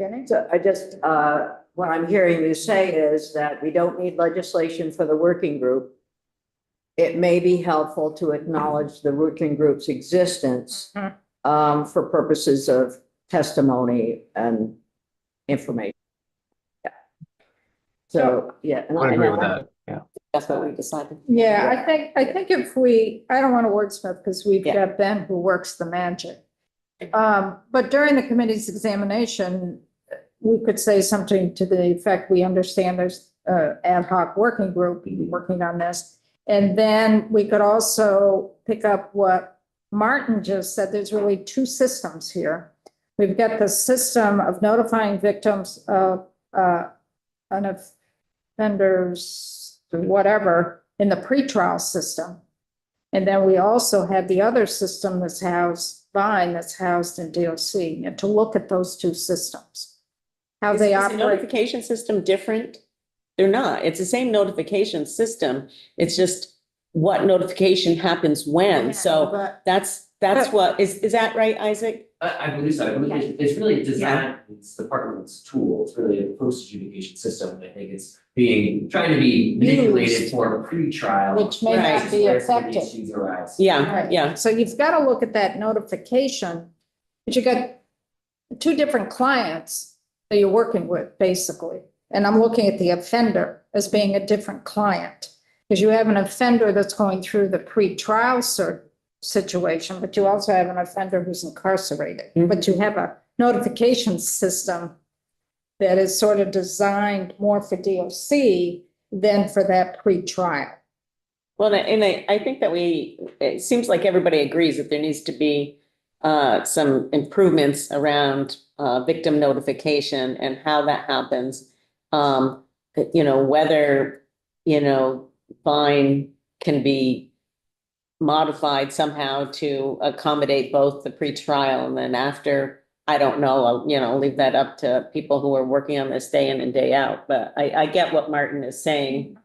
Jenny? So I just, what I'm hearing you say is that we don't need legislation for the working group. It may be helpful to acknowledge the working group's existence for purposes of testimony and information. Yeah. So, yeah. I agree with that. Yeah. That's what we decided. Yeah, I think if I don't want to wordsmith because we've Yeah. got Ben who works the magic. But during the committee's examination, we could say something to the effect, we understand there's an ad hoc working group working on this. And then we could also pick up what Martin just said, there's really two systems here. We've got the system of notifying victims of an offender's whatever in the pretrial system. And then we also have the other system that's housed in DOC, and to look at those two systems. How they Is the operate. notification system different? They're not. It's the same notification system. It's just what notification happens when. So But- that's what, is that right, Isaac? I believe so. I believe it's really designed, it's the department's tool. It's really a post adjudication system. I think it's trying to be manipulated Used. for a pre-trial. Which may Right. not be where some of the effective. issues arise. Yeah, Right. yeah. So you've got to look at that notification, but you got two different clients that you're working with, basically. And I'm looking at the offender as being a different client. Because you have an offender that's going through the pre-trial situation, but you also have an offender who's incarcerated. Mhm. But you have a notification system that is sort of designed more for DOC than for that pre-trial. Well, and I think that it seems like everybody agrees that there needs to be some improvements around victim notification and how that happens. Whether, fine can be modified somehow to accommodate both the pretrial and then after. I don't know, I'll leave that up to people who are working on this day in and day out, but I get what Martin is saying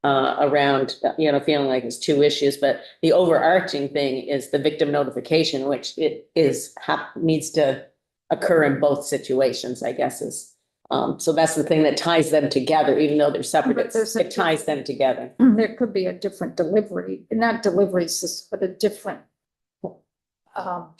around, feeling like it's two issues, but the overarching thing is the victim notification, which needs to occur in both situations, I guess is. So that's the thing that ties them together, even though they're separate, But there's it ties them together. There could be a different delivery, not delivery system, but a different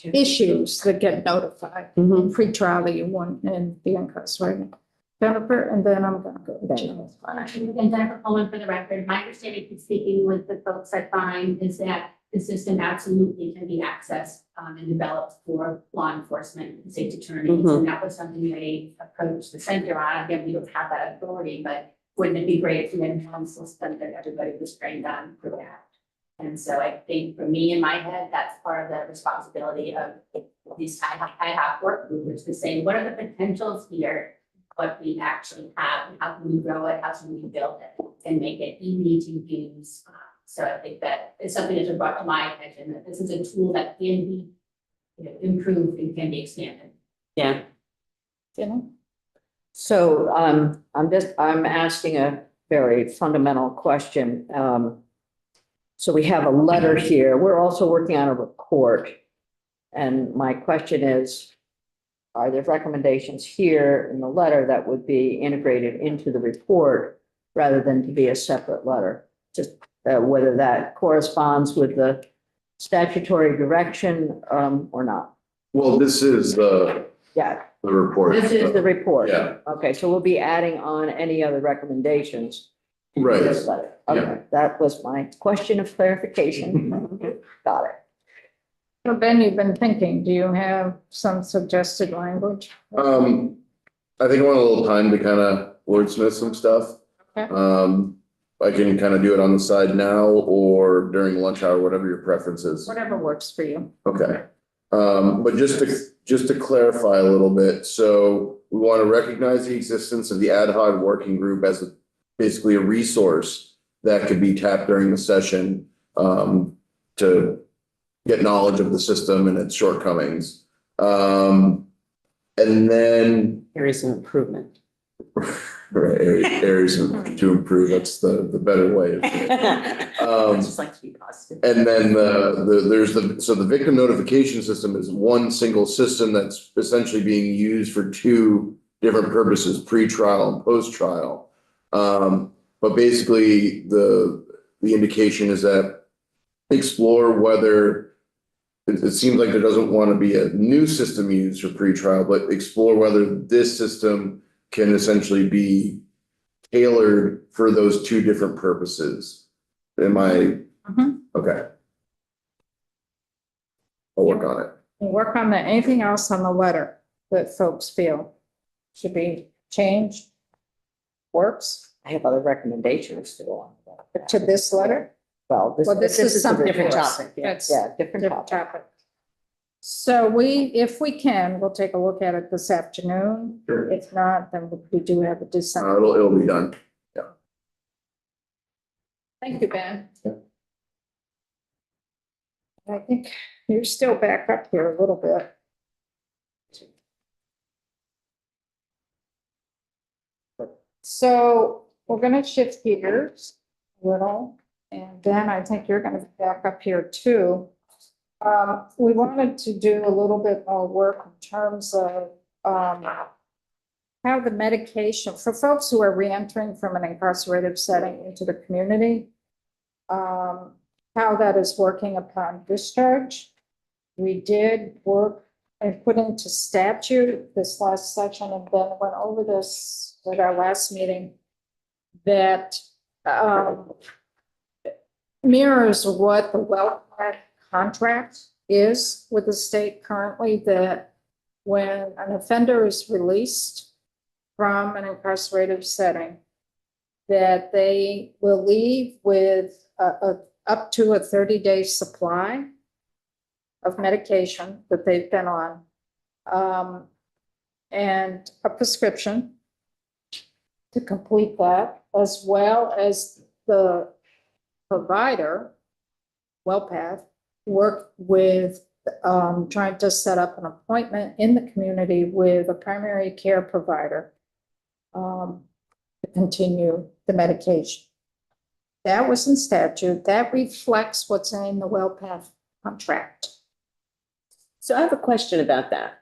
issues that get notified. Mhm. Pre-trial that you want and the incarcerated. Jennifer, and then I'm gonna go to Jill. And Jennifer Coleman, for the record, my understanding from speaking with the folks at Vine is that the system absolutely can be accessed and developed for law enforcement and state attorneys. Mhm. And that was something they approached the center on. Again, we don't have that authority, but wouldn't it be great if we had one system that everybody was trained on for that? And so I think for me in my head, that's part of the responsibility of these IHOP work group, which is saying, what are the potentials here? What we actually have, and how can we grow it, how can we build it and make it easy to use So I think that is something that's been brought to my attention, that this is a tool that can be, improved and can be expanded. Yeah. You know? So, I'm asking a very fundamental question. So we have a letter here. We're also working on a report. And my question is, are there recommendations here in the letter that would be integrated into the report rather than to be a separate letter? Just whether that corresponds with the statutory direction, or not. Well, this is Yeah, the report. this is the report. Yeah. Okay, so we'll be adding on any other recommendations. in Right. this letter. Okay, that was my question of clarification. Got it. So Ben, you've been thinking, do you have some suggested language? I think I want a little time to kind of wordsmith some stuff. Okay. I can kind of do it on the side now or during lunch hour, whatever your preference is. Whatever works for you. Okay. But just to clarify a little bit, so we want to recognize the existence of the ad hoc working group as basically a resource that could be tapped during the session to get knowledge of the system and its shortcomings. And then Areas of improvement. right, areas to improve, that's the better way. I just like to be positive. And then the victim notification system is one single system that's essentially being used for two different purposes, pre-trial and post-trial. But basically the indication is that explore whether it seems like there doesn't want to be a new system used for pre-trial, but explore whether this system can essentially be tailored for those two different purposes. Am I? Okay. I'll work on it. We'll work on that. Anything else on the letter that folks feel should be changed? Works I have other recommendations to go on. to this letter? Well, This is the something report. Different topic, yeah. That's Yeah, different different topic. topic. So if we can, we'll take a look at it this afternoon. Sure. If not, then we do have to do something. It'll be done. Thank you, Ben. Yeah. I think you're still back up here a little bit. So we're gonna shift gears a little, and Ben, I think you're gonna be back up here too. We wanted to do a little bit more work in terms of, how the medication, for folks who are reentering from an incarcerated setting into the community, how that is working upon discharge. We did work and put into statute this last session, and Ben went over this at our last meeting, that mirrors what the welfare contract is with the state currently, that when an offender is released from an incarcerated setting, that they will leave with up to a 30-day supply of medication that they've been on, and a prescription to complete that, as well as the provider, WellPath, work with trying to set up an appointment in the community with a primary care provider to continue the medication. That was in statute. That reflects what's in the WellPath contract. So I have a question about that.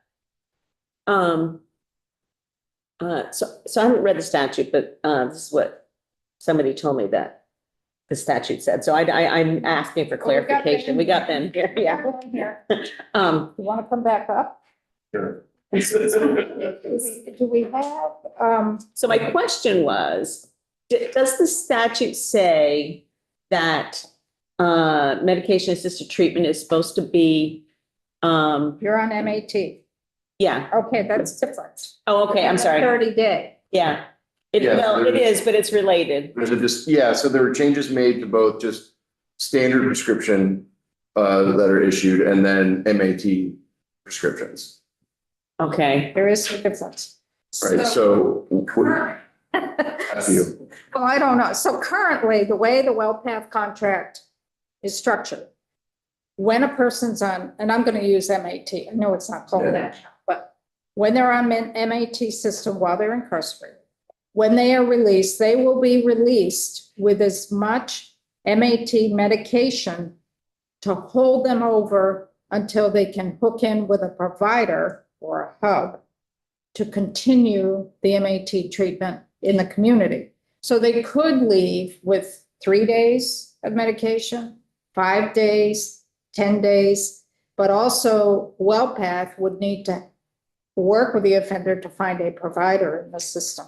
So I haven't read the statute, but this is what somebody told me that the statute said. So I'm asking for Well, we got Ben clarification. We got Ben here, yeah. Here. Um, You want to come back up? Sure. Do we have, so my question was, does the statute say that medication assisted treatment is supposed to be, you're on MAT. yeah. Okay, that's different. Oh, okay, I'm sorry. 30-day. Yeah. Yeah, Well, it is, but it's related. So there were changes made to both just standard prescription that are issued and then MAT prescriptions. Okay. There is a difference. Right, so. After you. Well, I don't know. So currently, the way the WellPath contract is structured, when a person's on, and I'm going to use MAT, I know it's not called that, but when they're on MAT system while they're incarcerated, when they are released, they will be released with as much MAT medication to hold them over until they can hook in with a provider or a hub to continue the MAT treatment in the community. So they could leave with 3 days of medication, 5 days, 10 days, but also WellPath would need to work with the offender to find a provider in the system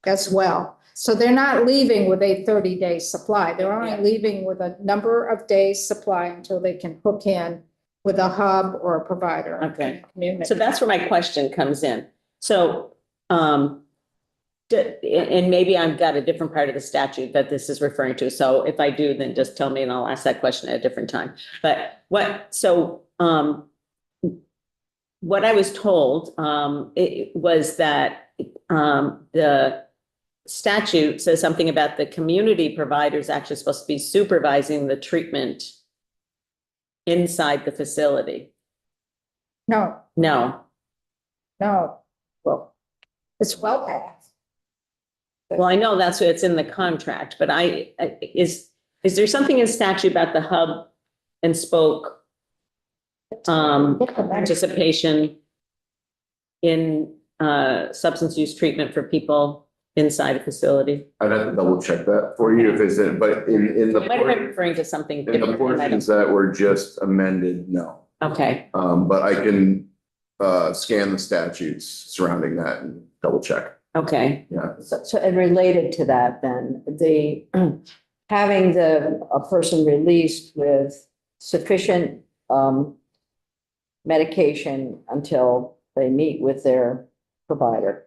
as well. So they're not leaving with a 30-day supply. They're only leaving with a number of days supply until they can hook in with a hub or a provider. in the Okay. community. So that's where my question comes in. So, and maybe I've got a different part of the statute that this is referring to. So if I do, then just tell me and I'll ask that question at a different time. But what I was told, it was that, the statute says something about the community providers actually supposed to be supervising the treatment inside the facility. No, No. well, it's WellPath. Well, I know that's what it's in the contract, but is there something in statute about the hub and spoke participation in substance use treatment for people inside a facility? I'd have to double check that for you if it's in, but in the. I might have been referring to something In the different. than I portions don't- that were just amended, no. Okay, But I can scan the statutes surrounding that and double check. okay, Yeah. So, and related to that, then, having a person released with sufficient, medication until they meet with their provider.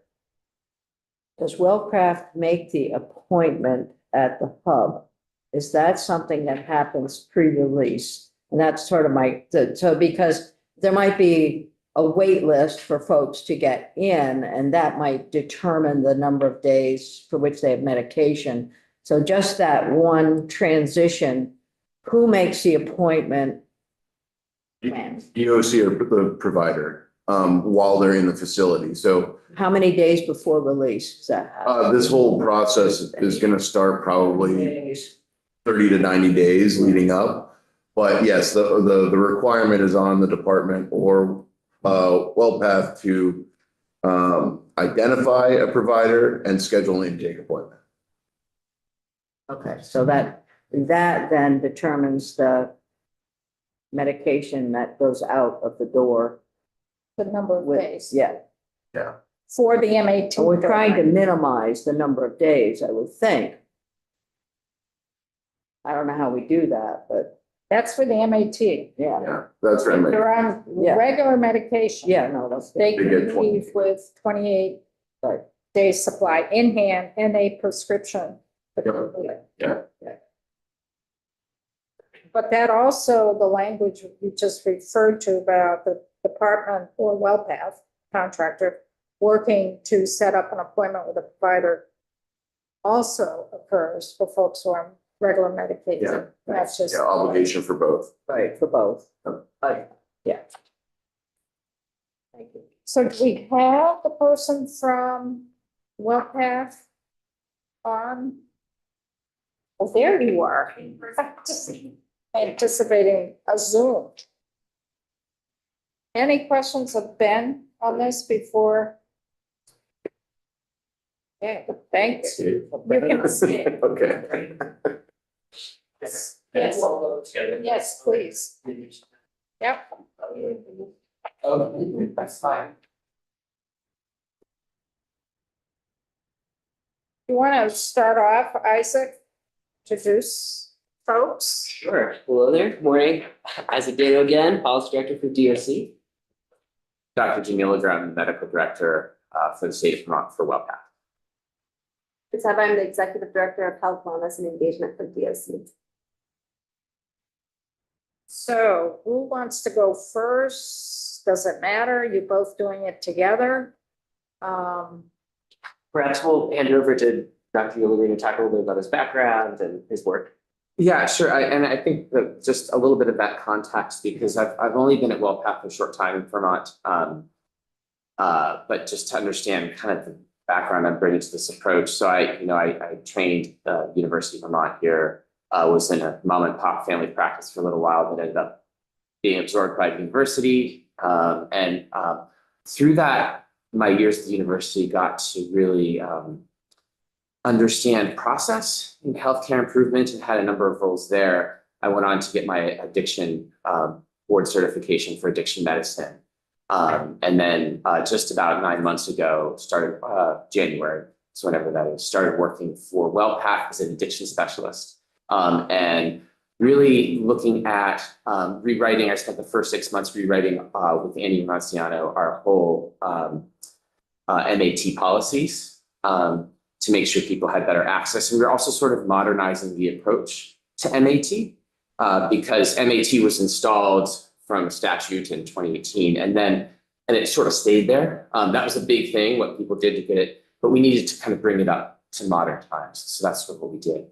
Does Wellcraft make the appointment at the hub? Is that something that happens pre-release? And that's sort of so because there might be a wait list for folks to get in, and that might determine the number of days for which they have medication. So just that one transition, who makes the appointment? DOC or the provider, while they're in the facility. So How many days before release does that happen? this whole process is gonna start probably Days. 30 to 90 days leading up. But yes, the requirement is on the department or WellPath to identify a provider and schedule an intake appointment. Okay, so that then determines the medication that goes out of the door The number of with, days yeah. for the MAT. And we're trying to minimize the number of days, I would think. I don't know how we do that, but That's for the MAT. yeah, Yeah, that's If right. they're on Yeah. regular medication. yeah, no, that's. They They can get 20. leave with 28 Right. days supply in hand and a prescription. Yeah. But that also, the language you just referred to about the department or WellPath contractor working to set up an appointment with a provider also occurs for folks who are on regular Yeah. medication. That's just. Yeah, obligation for both. Right, for both. Yeah. Thank you. So do we have the person from WellPath on? Well, there you are. Just anticipating a Zoom. Any questions of Ben on this before? Yeah, thanks. You can see it. Okay. Yes, Together. yes, please. Yep. That's fine. You want to start off, Isaac? Introduce folks? Sure. Hello there. Good morning. Isaac Dano again, Policy Director for DOC. Dr. Jamila Graham, Medical Director for the state of Vermont for WellPath. Except I'm the Executive Director of Health, Wellness and Engagement for DOC. So who wants to go first? Does it matter? You're both doing it together? Perhaps we'll hand it over to Dr. Yulagin to talk a little bit about his background and his work. Yeah, sure. And I think that just a little bit of that context, because I've only been at WellPath for a short time in Vermont. But just to understand kind of the background I'm bringing to this approach. So I trained University of Vermont here, was in a mom and pop family practice for a little while, but ended up being absorbed by the university. And through that, my years at the university got to really understand process in healthcare improvement and had a number of roles there. I went on to get my addiction board certification for addiction medicine. And then just about 9 months ago, started January, so whenever that is, started working for WellPath as an addiction specialist. And really looking at rewriting, I spent the first 6 months rewriting with Andy Ronciano our whole MAT policies to make sure people had better access. And we we're also sort of modernizing the approach to MAT because MAT was installed from statute in 2018, and it sort of stayed there. That was a big thing, what people did to get it, but we needed to kind of bring it up to modern times. So that's what we did.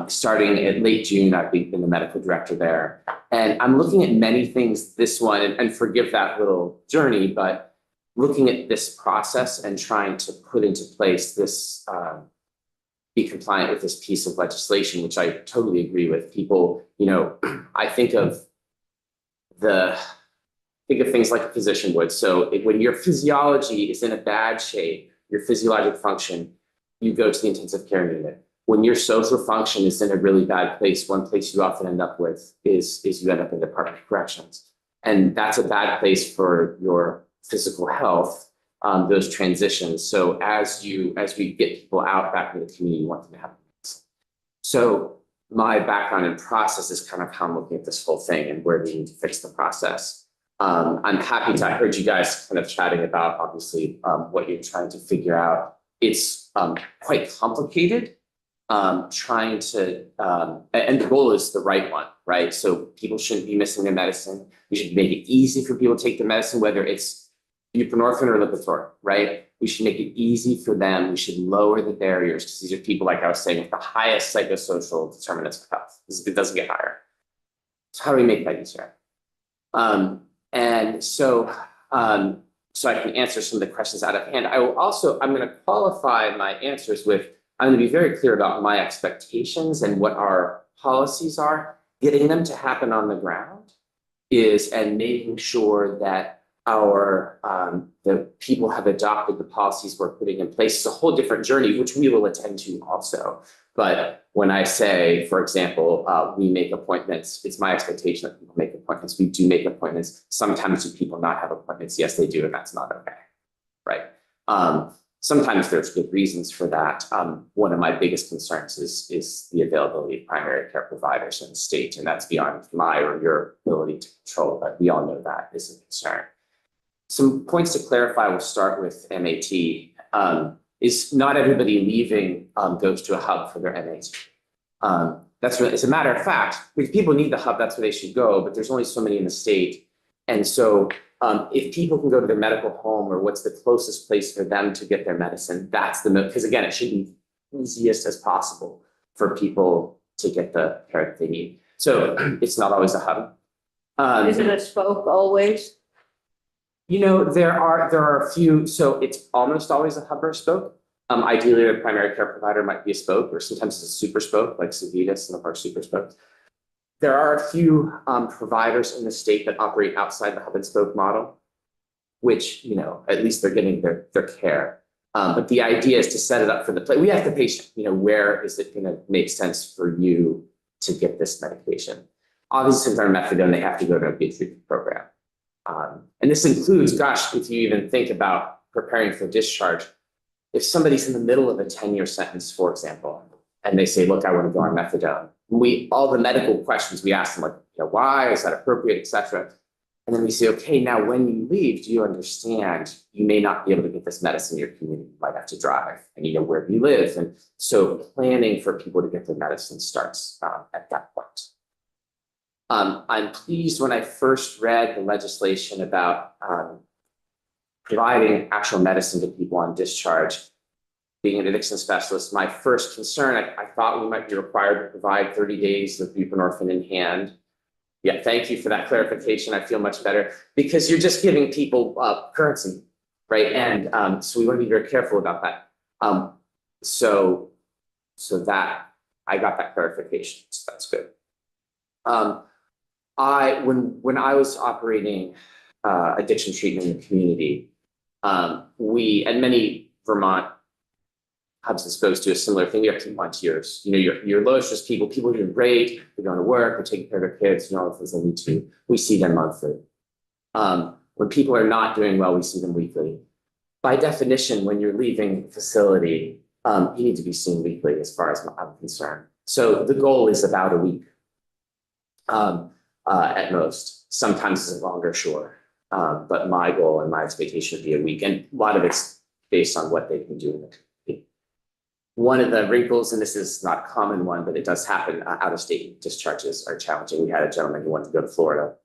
Starting at late June, I've been the medical director there, and I'm looking at many things this one, and forgive that little journey, but looking at this process and trying to put into place this, be compliant with this piece of legislation, which I totally agree with. People, I think of things like a physician would. So when your physiology is in a bad shape, your physiologic function, you go to the intensive care unit. When your social function is in a really bad place, one place you often end up with is you end up in the Department of Corrections. And that's a bad place for your physical health, those transitions. So as we get people out back in the community, you want them to have medicine. So my background in process is kind of how I'm looking at this whole thing and where we need to fix the process. I'm happy to, I heard you guys kind of chatting about, obviously, what you're trying to figure out. It's quite complicated, trying to, and the goal is the right one, right? So people shouldn't be missing their medicine. We should make it easy for people to take the medicine, whether it's buprenorphine or Lipitor, right? We should make it easy for them. We should lower the barriers because these are people, like I was saying, with the highest psychosocial determinants of health. It doesn't get higher. So how do we make that easier? And so I can answer some of the questions out of hand. I'm going to qualify my answers with, I'm going to be very clear about my expectations and what our policies are. Getting them to happen on the ground and making sure that the people have adopted the policies we're putting in place. It's a whole different journey, which we will attend to also. But when I say, for example, we make appointments, it's my expectation that people make appointments. We do make appointments. Sometimes do people not have appointments? Yes, they do, and that's not okay, right? Sometimes there's good reasons for that. One of my biggest concerns is the availability of primary care providers in the state, and that's beyond my or your ability to control, but we all know that is a concern. Some points to clarify, we'll start with MAT. Is not everybody leaving goes to a hub for their MAT. As a matter of fact, if people need the hub, that's where they should go, but there's only so many in the state. And so if people can go to their medical home or what's the closest place for them to get their medicine, that's because again, it should be easiest as possible for people to get the care that they need. So it's not always a hub. Is it a spoke always? There are a few, so it's almost always a hub or a spoke. Ideally, a primary care provider might be a spoke, or sometimes it's a super spoke, like Civitas, some of our super spokes. There are a few providers in the state that operate outside the hub and spoke model, which, at least they're getting their care. But the idea is to set it up for the place. We ask the patient, where is it going to make sense for you to get this medication? Obviously, since they're on methadone, they have to go to a good treatment program. And this includes, gosh, if you even think about preparing for discharge, if somebody's in the middle of a 10-year sentence, for example, and they say, look, I want to go on methadone, all the medical questions we ask them, like, why, is that appropriate, et cetera. And then we say, okay, now when you leave, do you understand you may not be able to get this medicine in your community? You might have to drive, and where do you live? And so planning for people to get their medicine starts at that point. I'm pleased when I first read the legislation about providing actual medicine to people on discharge. being an addiction specialist, my first concern, I thought we might be required to provide 30 days of buprenorphine in hand. Yeah, thank you for that clarification. I feel much better because you're just giving people currency, right? And so we want to be very careful about that. So that I got that clarification. So that's good. When I was operating addiction treatment in the community, we and many Vermont hubs exposed to a similar thing. We have 2 volunteers. You know, your low stress people are doing great. They're going to work. They're taking care of their kids. You know, all the things they need to. We see them monthly. When people are not doing well, we see them weekly. By definition, when you're leaving the facility, you need to be seen weekly, as far as I'm concerned. So the goal is about a week, at most. Sometimes it's longer, sure. But my goal and my expectation would be a week, and a lot of it's based on what they can do in the community. One of the wrinkles, and this is not a common one, but it does happen, out-of-state discharges are challenging. We had a gentleman who wanted to go to Florida.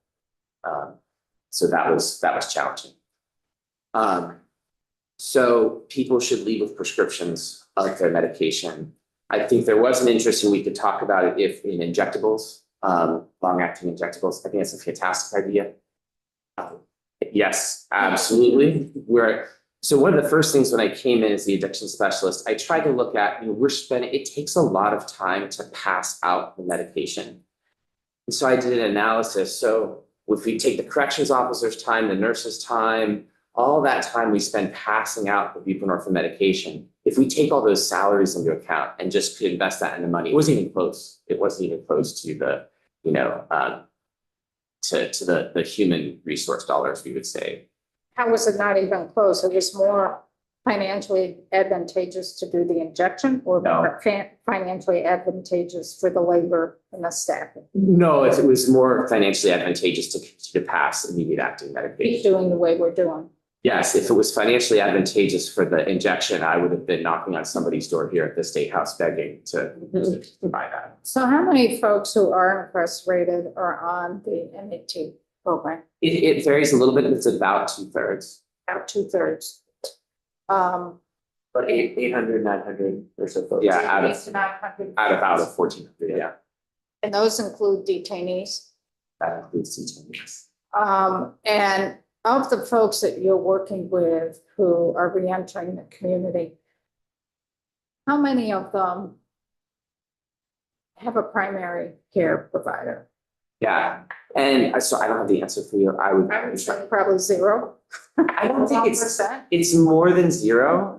So that was challenging. So people should leave with prescriptions of their medication. I think there was an interest, and we could talk about it if in injectables, long-acting injectables. I think it's a fantastic idea. Yes, absolutely. So one of the first things when I came in as the addiction specialist, I tried to look at, it takes a lot of time to pass out the medication. And so I did an analysis. So if we take the corrections officer's time, the nurse's time, all that time we spend passing out the buprenorphine medication, if we take all those salaries into account and just could invest that in the money, it wasn't even close. It wasn't even close to the, to the human resource dollars, we would say. How was it not even close? It was more financially advantageous to do the injection, or more financially advantageous for the labor and the staffing? No, it was more financially advantageous to continue to pass immediate acting Keep medication. doing the way we're doing. Yes, if it was financially advantageous for the injection, I would have been knocking on somebody's door here at the State House begging to buy that. So how many folks who are incarcerated are on the MAT program? It varies a little bit, but it's about 2/3. About 2/3. But 800, 900 or so folks. Yeah, out of 900. about 1,400, yeah. And those include detainees. That includes detainees. And of the folks that you're working with who are reentering the community, how many of them have a primary care provider? Yeah, and so I don't have the answer for you. I would say probably zero. I don't think it's more than zero.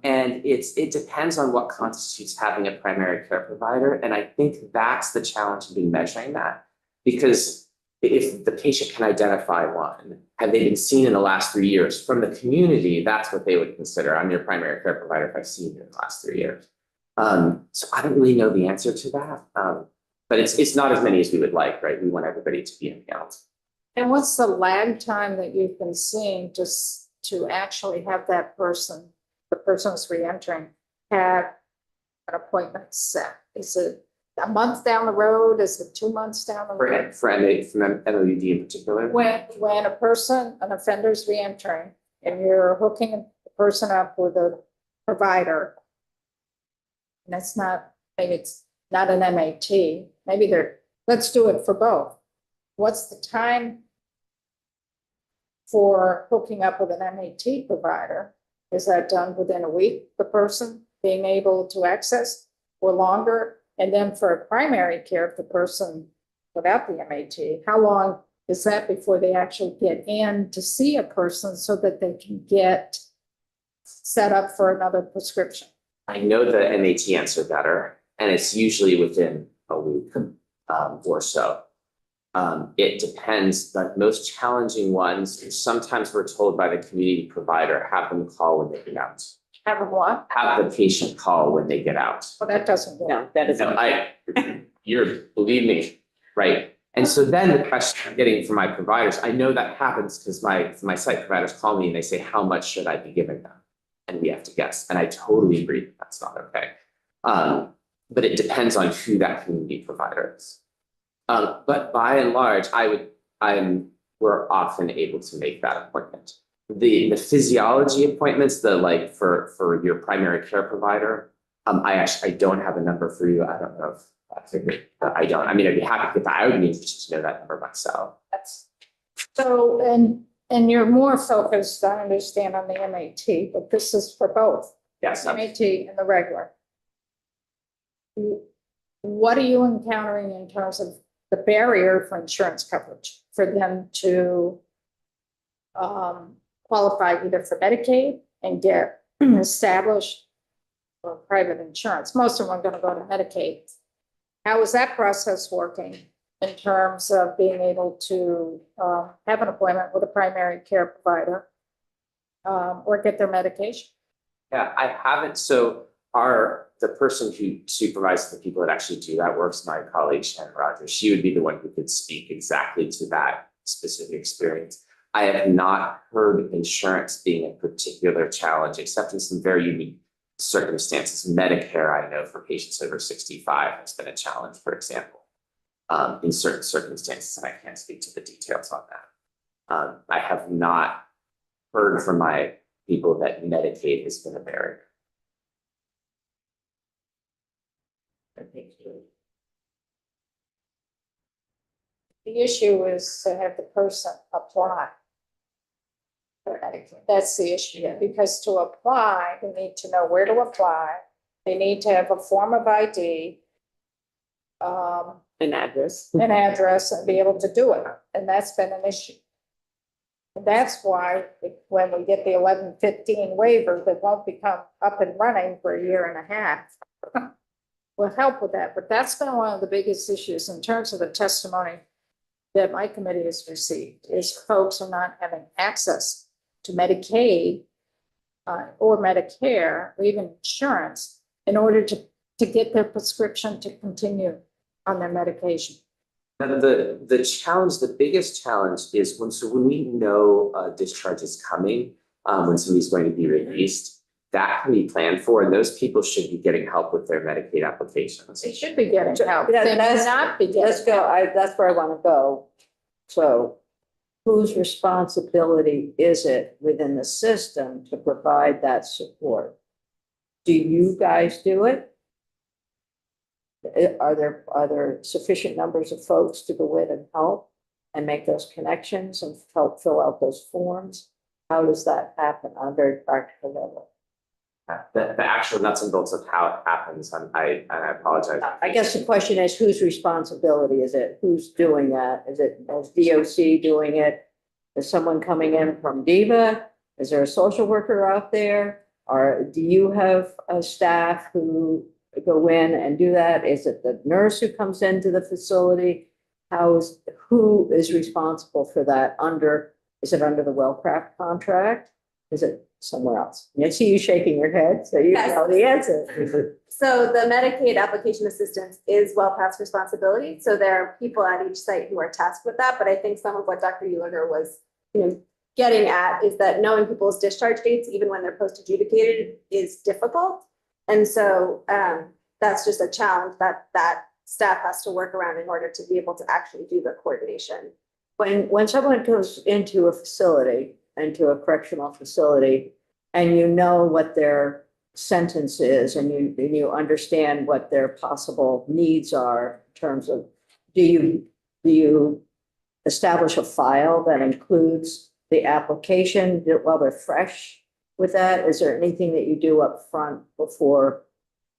And it depends on what constitutes having a primary care provider. And I think that's the challenge of being measuring that. Because if the patient can identify one, have they been seen in the last 3 years from the community, that's what they would consider. I'm your primary care provider if I've seen you in the last 3 years. So I don't really know the answer to that. But it's not as many as we would like, right? We want everybody to be in count. And what's the lag time that you've been seeing just to actually have that person, the person who's reentering, have an appointment set? Is it a month down the road? Is it 2 months down the road? For MOUD in particular? When a person, an offender's reentering, and you're hooking the person up with a provider, and it's not, maybe it's not an MAT, maybe let's do it for both. What's the time for hooking up with an MAT provider? Is that done within a week, the person being able to access, or longer? And then for a primary care, if the person without the MAT, how long is that before they actually get in to see a person so that they can get set up for another prescription? I know the MAT answer better, and it's usually within a week or so. It depends. The most challenging ones, sometimes we're told by the community provider, have them call when they get out. Have them what? Have the patient call when they get out. Well, that doesn't work. No, that isn't. Believe me, right? And so then the question I'm getting from my providers, I know that happens because my site providers call me and they say, how much should I be giving them? And we have to guess. And I totally agree that that's not okay. But it depends on who that community provider is. But by and large, we're often able to make that appointment. the physiology appointments, the like for your primary care provider, I don't have a number for you. I don't know if I figured, I don't. I mean, I'd be happy to get that. I would be interested to know that number myself. That's, so, and you're more focused, I understand, on the MAT, but this is for both, Yes. MAT and the regular. What are you encountering in terms of the barrier for insurance coverage for them to qualify either for Medicaid and get established or private insurance? Most of them are going to go to Medicaid. How is that process working in terms of being able to have an appointment with a primary care provider or get their medication? Yeah, I haven't. So the person who supervises the people that actually do that works, my colleague Shannon Rogers. She would be the one who could speak exactly to that specific experience. I have not heard insurance being a particular challenge, except in some very unique circumstances. Medicare, I know for patients over 65 has been a challenge, for example, in certain circumstances, and I can't speak to the details on that. I have not heard from my people that Medicaid has been a barrier. The issue is to have the person apply for Medicaid. That's the issue, because to apply, they need to know where to apply. They need to have a form of ID, An address. an address, and be able to do it. And that's been an issue. And that's why when we get the 1115 waiver that won't become up and running for a year and a half, will help with that. But that's been one of the biggest issues in terms of the testimony that my committee has received, is folks are not having access to Medicaid or Medicare or even insurance in order to get their prescription to continue on their medication. Now, the challenge, the biggest challenge is when we know a discharge is coming, when somebody's going to be released, that can be planned for, and those people should be getting help with their Medicaid applications. They should be getting help. Yeah, They may that's- not be getting Let's go, help. that's where I want to go. So whose responsibility is it within the system to provide that support? Do you guys do it? Are there sufficient numbers of folks to go in and help and make those connections and help fill out those forms? How does that happen on a very practical level? The actual nuts and bolts of how it happens, I apologize. I guess the question is, whose responsibility is it? Who's doing that? Is DOC doing it? Is someone coming in from DEVA? Is there a social worker out there? Or do you have a staff who go in and do that? Is it the nurse who comes into the facility? Who is responsible for that is it under the Wellcraft contract? Is it somewhere else? I see you shaking your head, so you Yes. know the answer. So the Medicaid application assistance is WellPath's responsibility. So there are people at each site who are tasked with that. But I think some of what Dr. Uliger was, getting at is that knowing people's discharge dates, even when they're post-adjudicated, is difficult. And so that's just a challenge that staff has to work around in order to be able to actually do the coordination. When someone goes into a facility, into a correctional facility, and you know what their sentence is, and you understand what their possible needs are in terms of, do you establish a file that includes the application while they're fresh with that? Is there anything that you do up front before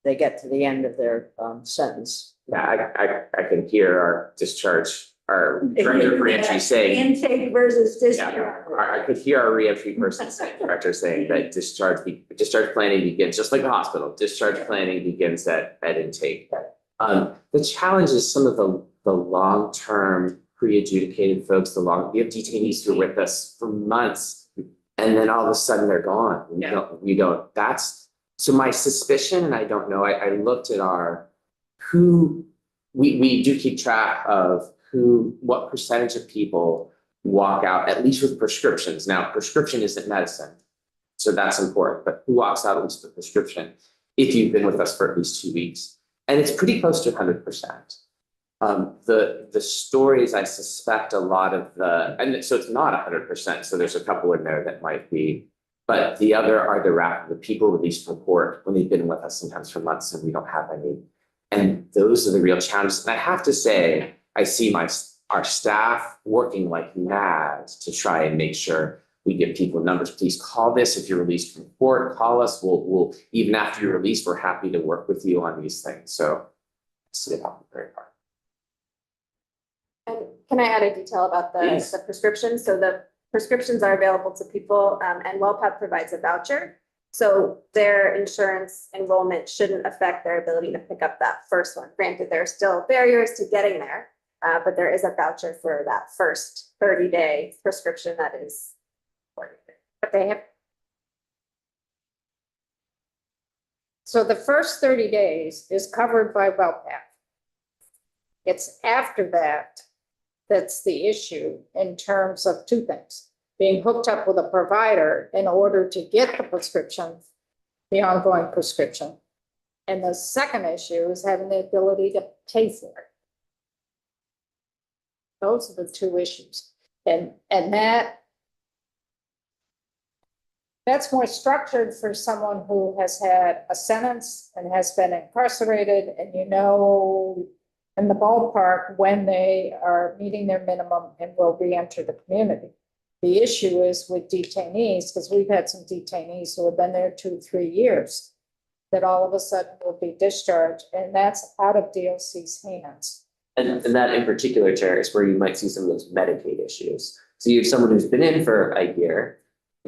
they get to the end of their sentence? Yeah, I can hear our discharge, our director of reentry saying, Intake versus yeah, discharge. I could hear our reentry person saying, director saying that discharge planning begins, just like the hospital, discharge planning begins at intake. The challenge is some of the long-term pre-adjudicated folks, we have detainees who are with us for months, and then all of a sudden they're gone. We don't, so my suspicion, and I don't know, I looked at we do keep track of what percentage of people walk out, at least with prescriptions. Now, prescription isn't medicine, so that's important, but who walks out at least with prescription if you've been with us for at least 2 weeks? And it's pretty close to 100%. The stories, I suspect a lot of and so it's not 100%, so there's a couple in there that might be. But the other are the people released from court when they've been with us sometimes for months and we don't have any. And those are the real challenges. And I have to say, I see our staff working like mad to try and make sure we give people numbers. Please call this if you're released from court. Call us. We'll even after you're released, we're happy to work with you on these things. So I see it happening very hard. And can I add a detail about Please. the prescriptions? So the prescriptions are available to people, and WellPath provides a voucher. So their insurance enrollment shouldn't affect their ability to pick up that first one. Granted, there are still barriers to getting there, but there is a voucher for that first 30-day prescription that is. But they have. So the first 30 days is covered by WellPath. It's after that that's the issue in terms of two things: being hooked up with a provider in order to get the prescription, the ongoing prescription. And the second issue is having the ability to pay for it. Those are the two issues. And that's more structured for someone who has had a sentence and has been incarcerated, and you know in the ballpark when they are meeting their minimum and will re-enter the community. The issue is with detainees, because we've had some detainees who have been there 2-3 years, that all of a sudden will be discharged, and that's out of DOC's hands. And that in particular, Chair, is where you might see some of those Medicaid issues. So you have someone who's been in for a year.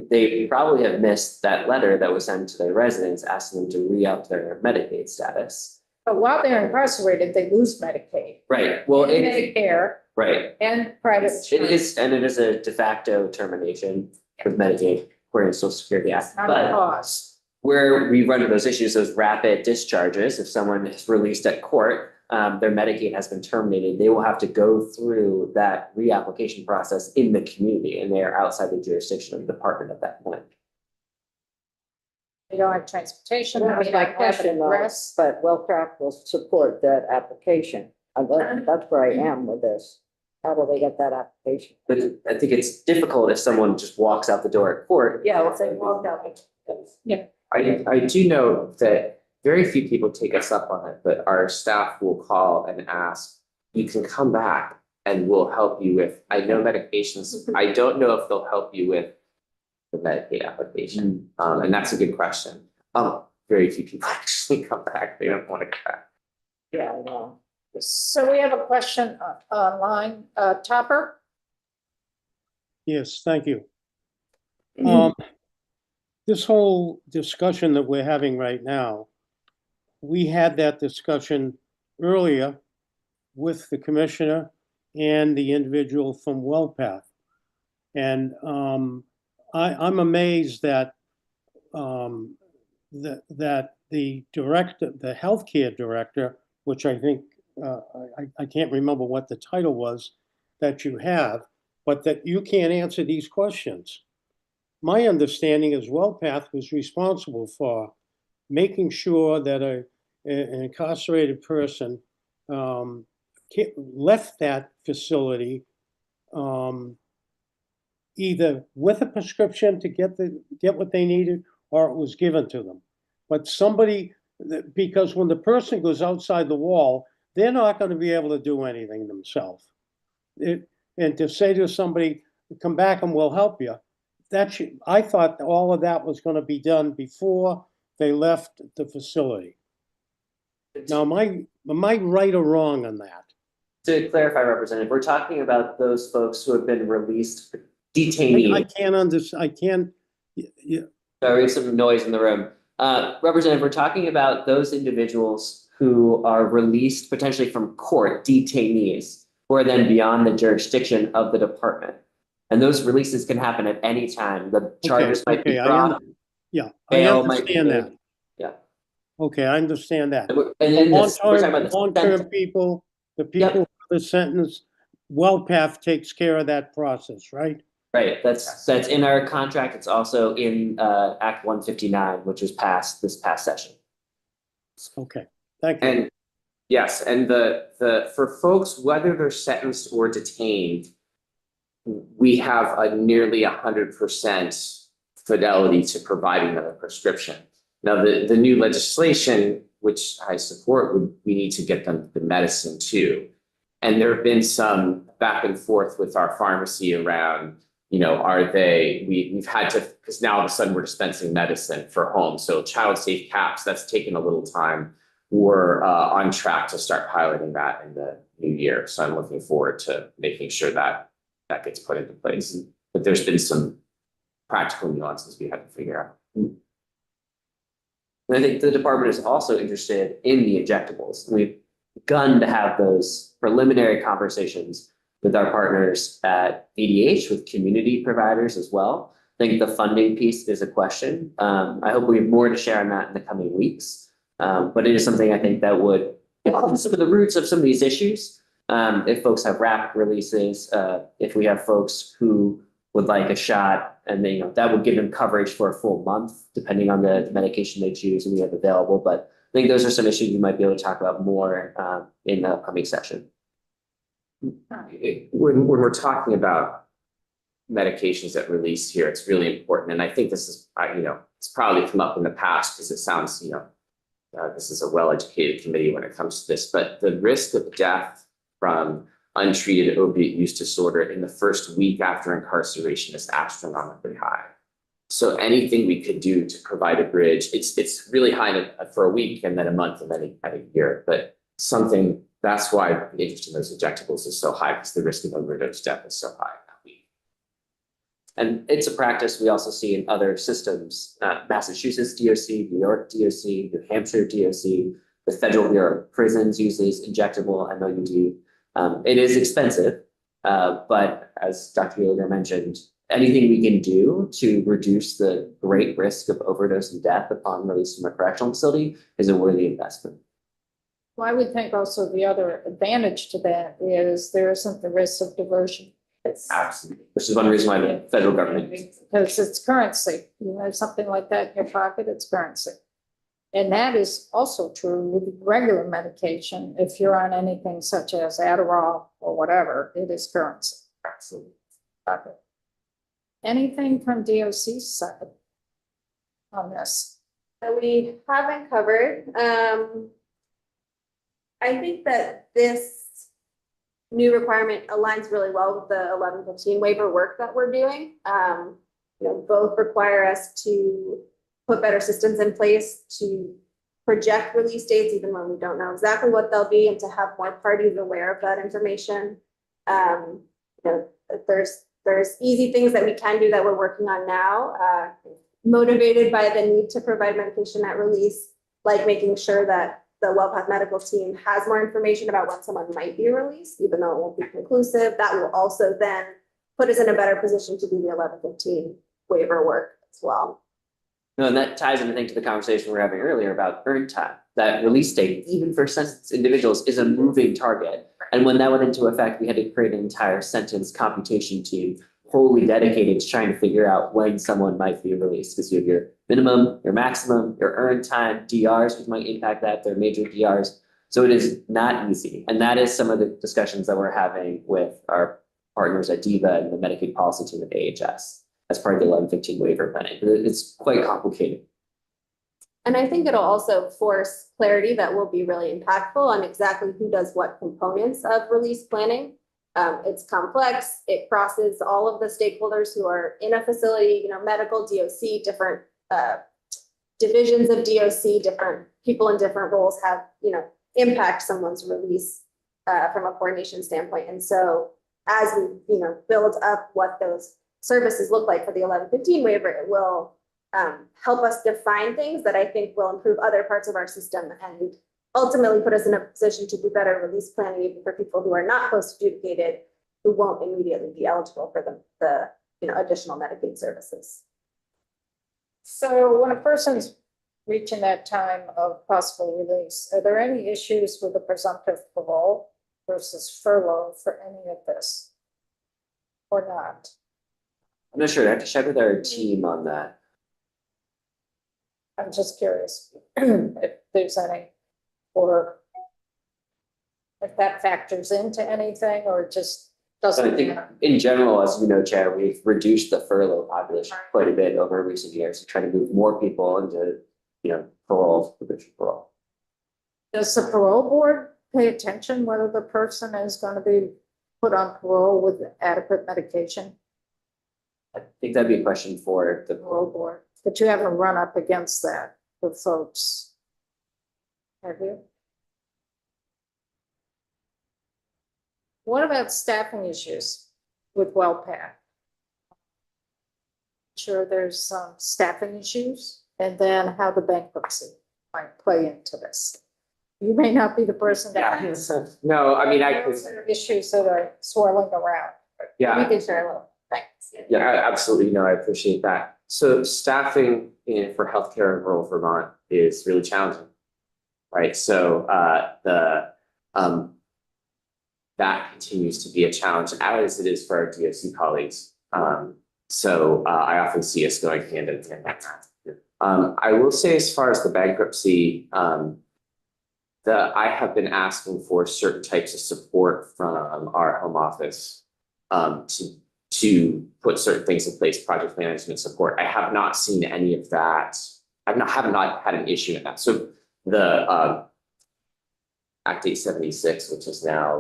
They probably have missed that letter that was sent to their residents asking them to re-up their Medicaid status. But while they're incarcerated, they lose Medicaid. Right, well, and Medicare right. and private It insurance. is a de facto termination with Medicaid according to Social Security Act. Not a But cause. where we run into those issues, those rapid discharges, if someone is released at court, their Medicaid has been terminated, they will have to go through that reapplication process in the community, and they are outside the jurisdiction of the department at that point. They don't have transportation. That was they my don't have question, an though, address. but WellCraft will support that application. That's where I am with this. How do they get that application? But I think it's difficult if someone just walks out the door at court. Yeah, if they walked out. I do know that very few people take us up on it, but our staff will call and ask, you can come back and we'll help you with, I know medications, I don't know if they'll help you with the Medicaid application. And that's a good question. Very few people actually come back. They don't want to come back. Yeah, I know. So we have a question online. Topper? Yes, thank you. This whole discussion that we're having right now, we had that discussion earlier with the commissioner and the individual from WellPath. And I'm amazed that that the director, the healthcare director, which I think I can't remember what the title was that you have, but that you can't answer these questions. My understanding is WellPath was responsible for making sure that an incarcerated person left that facility either with a prescription to get what they needed, or it was given to them. But somebody, because when the person goes outside the wall, they're not going to be able to do anything themselves. And to say to somebody, come back and we'll help you, I thought all of that was going to be done before they left the facility. Now, am I right or wrong on that? To clarify, Representative, we're talking about those folks who have been released, detainees. I can't understand. I can't. Sorry, some noise in the room. Representative, we're talking about those individuals who are released potentially from court, detainees, who are then beyond the jurisdiction of the department. And those releases can happen at any time. The charges might be dropped. I bail might be understand made. that. Yeah. Okay, I understand that. And in this, we're talking about the Long-term people, the people with the sentence, WellPath takes care of that process, right? Right, that's in our contract. It's also in Act 159, which was passed this past session. Okay, thank you. And Yes, and for folks, whether they're sentenced or detained, we have a nearly 100% fidelity to providing them a prescription. Now, the new legislation, which I support, we need to get them the medicine too. And there have been some back and forth with our pharmacy around, we've had to, because now all of a sudden we're dispensing medicine for home. So child safe caps, that's taken a little time. We're on track to start piloting that in the new year. So I'm looking forward to making sure that that gets put into place. But there's been some practical nuances we had to figure out. And I think the department is also interested in the injectables. We've begun to have those preliminary conversations with our partners at ADH, with community providers as well. I think the funding piece is a question. I hope we have more to share on that in the coming weeks. But it is something I think that would help some of the roots of some of these issues. If folks have rapid releases, if we have folks who would like a shot, and then, that would give them coverage for a full month, depending on the medication they choose and we have available. But I think those are some issues we might be able to talk about more in the upcoming session. When we're talking about medications at release here, it's really important. And I think this is, it's probably come up in the past because it sounds, this is a well-educated committee when it comes to this, but the risk of death from untreated opiate use disorder in the first week after incarceration is astronomically high. So anything we could do to provide a bridge, it's really high for a week and then a month and then a year, but that's why the interest in those injectables is so high, because the risk of overdose death is so high that week. And it's a practice we also see in other systems, Massachusetts DOC, New York DOC, New Hampshire DOC, the Federal Bureau of Prisons uses injectable MOUD. It is expensive, but as Dr. Yeager mentioned, anything we can do to reduce the great risk of overdose and death upon release from a correctional facility is a worthy investment. Well, I would think also the other advantage to that is there isn't the risk of diversion. Absolutely. Which is one reason why the federal government. Because it's currency. You have something like that in your pocket, it's currency. And that is also true with regular medication. If you're on anything such as Adderall or whatever, it is currency. Absolutely. Okay. Anything from DOC side on this? That we haven't covered. I think that this new requirement aligns really well with the 1115 waiver work that we're doing. Both require us to put better systems in place to project release dates, even when we don't know exactly what they'll be, and to have more parties aware of that information. There's easy things that we can do that we're working on now, motivated by the need to provide medication at release, like making sure that the WellPath medical team has more information about when someone might be released, even though it won't be conclusive. That will also then put us in a better position to do the 1115 waiver work as well. No, and that ties into the conversation we were having earlier about earned time. That release date, even for sentenced individuals, is a moving target. And when that went into effect, we had to create an entire sentence computation team wholly dedicated to trying to figure out when someone might be released. Because you have your minimum, your maximum, your earned time, DRs, which might impact that, they're major DRs. So it is not easy. And that is some of the discussions that we're having with our partners at DIVA and the Medicaid policy team at AHS as part of the 1115 waiver planning. It's quite complicated. And I think it'll also force clarity that will be really impactful on exactly who does what components of release planning. It's complex. It crosses all of the stakeholders who are in a facility, medical, DOC, different divisions of DOC, different people in different roles have, impact someone's release from a coordination standpoint. And so as we, build up what those services look like for the 1115 waiver, it will help us define things that I think will improve other parts of our system and ultimately put us in a position to do better release planning even for people who are not post-adjudicated, who won't immediately be eligible for the additional Medicaid services. So when a person's reaching that time of possible release, are there any issues with the presumptive parole versus furlough for any of this? Or not? I'm not sure. I have to check with our team on that. I'm just curious if there's any, or if that factors into anything or just So doesn't I think matter. in general, as you know, Chair, we've reduced the furlough population quite a bit over recent years to try to move more people into, parole, provisional parole. Does the parole board pay attention whether the person is going to be put on parole with adequate medication? I think that'd be a question for the Parole board, but you haven't run up against that with folks. Have you? What about staffing issues with WellPAC? Sure, there's some staffing issues, and then how the bankruptcy might play into this. You may not be the person that. No, I mean, I could, Those are issues that are swirling around. yeah. We can share a little, thanks. Yeah, absolutely. No, I appreciate that. So staffing for healthcare in rural Vermont is really challenging, right? So that continues to be a challenge, as it is for our DOC colleagues. So I often see us going hand in hand with that. I will say, as far as the bankruptcy, I have been asking for certain types of support from our home office to put certain things in place, project management support. I have not seen any of that. Have not had an issue in that. So the Act 876, which is now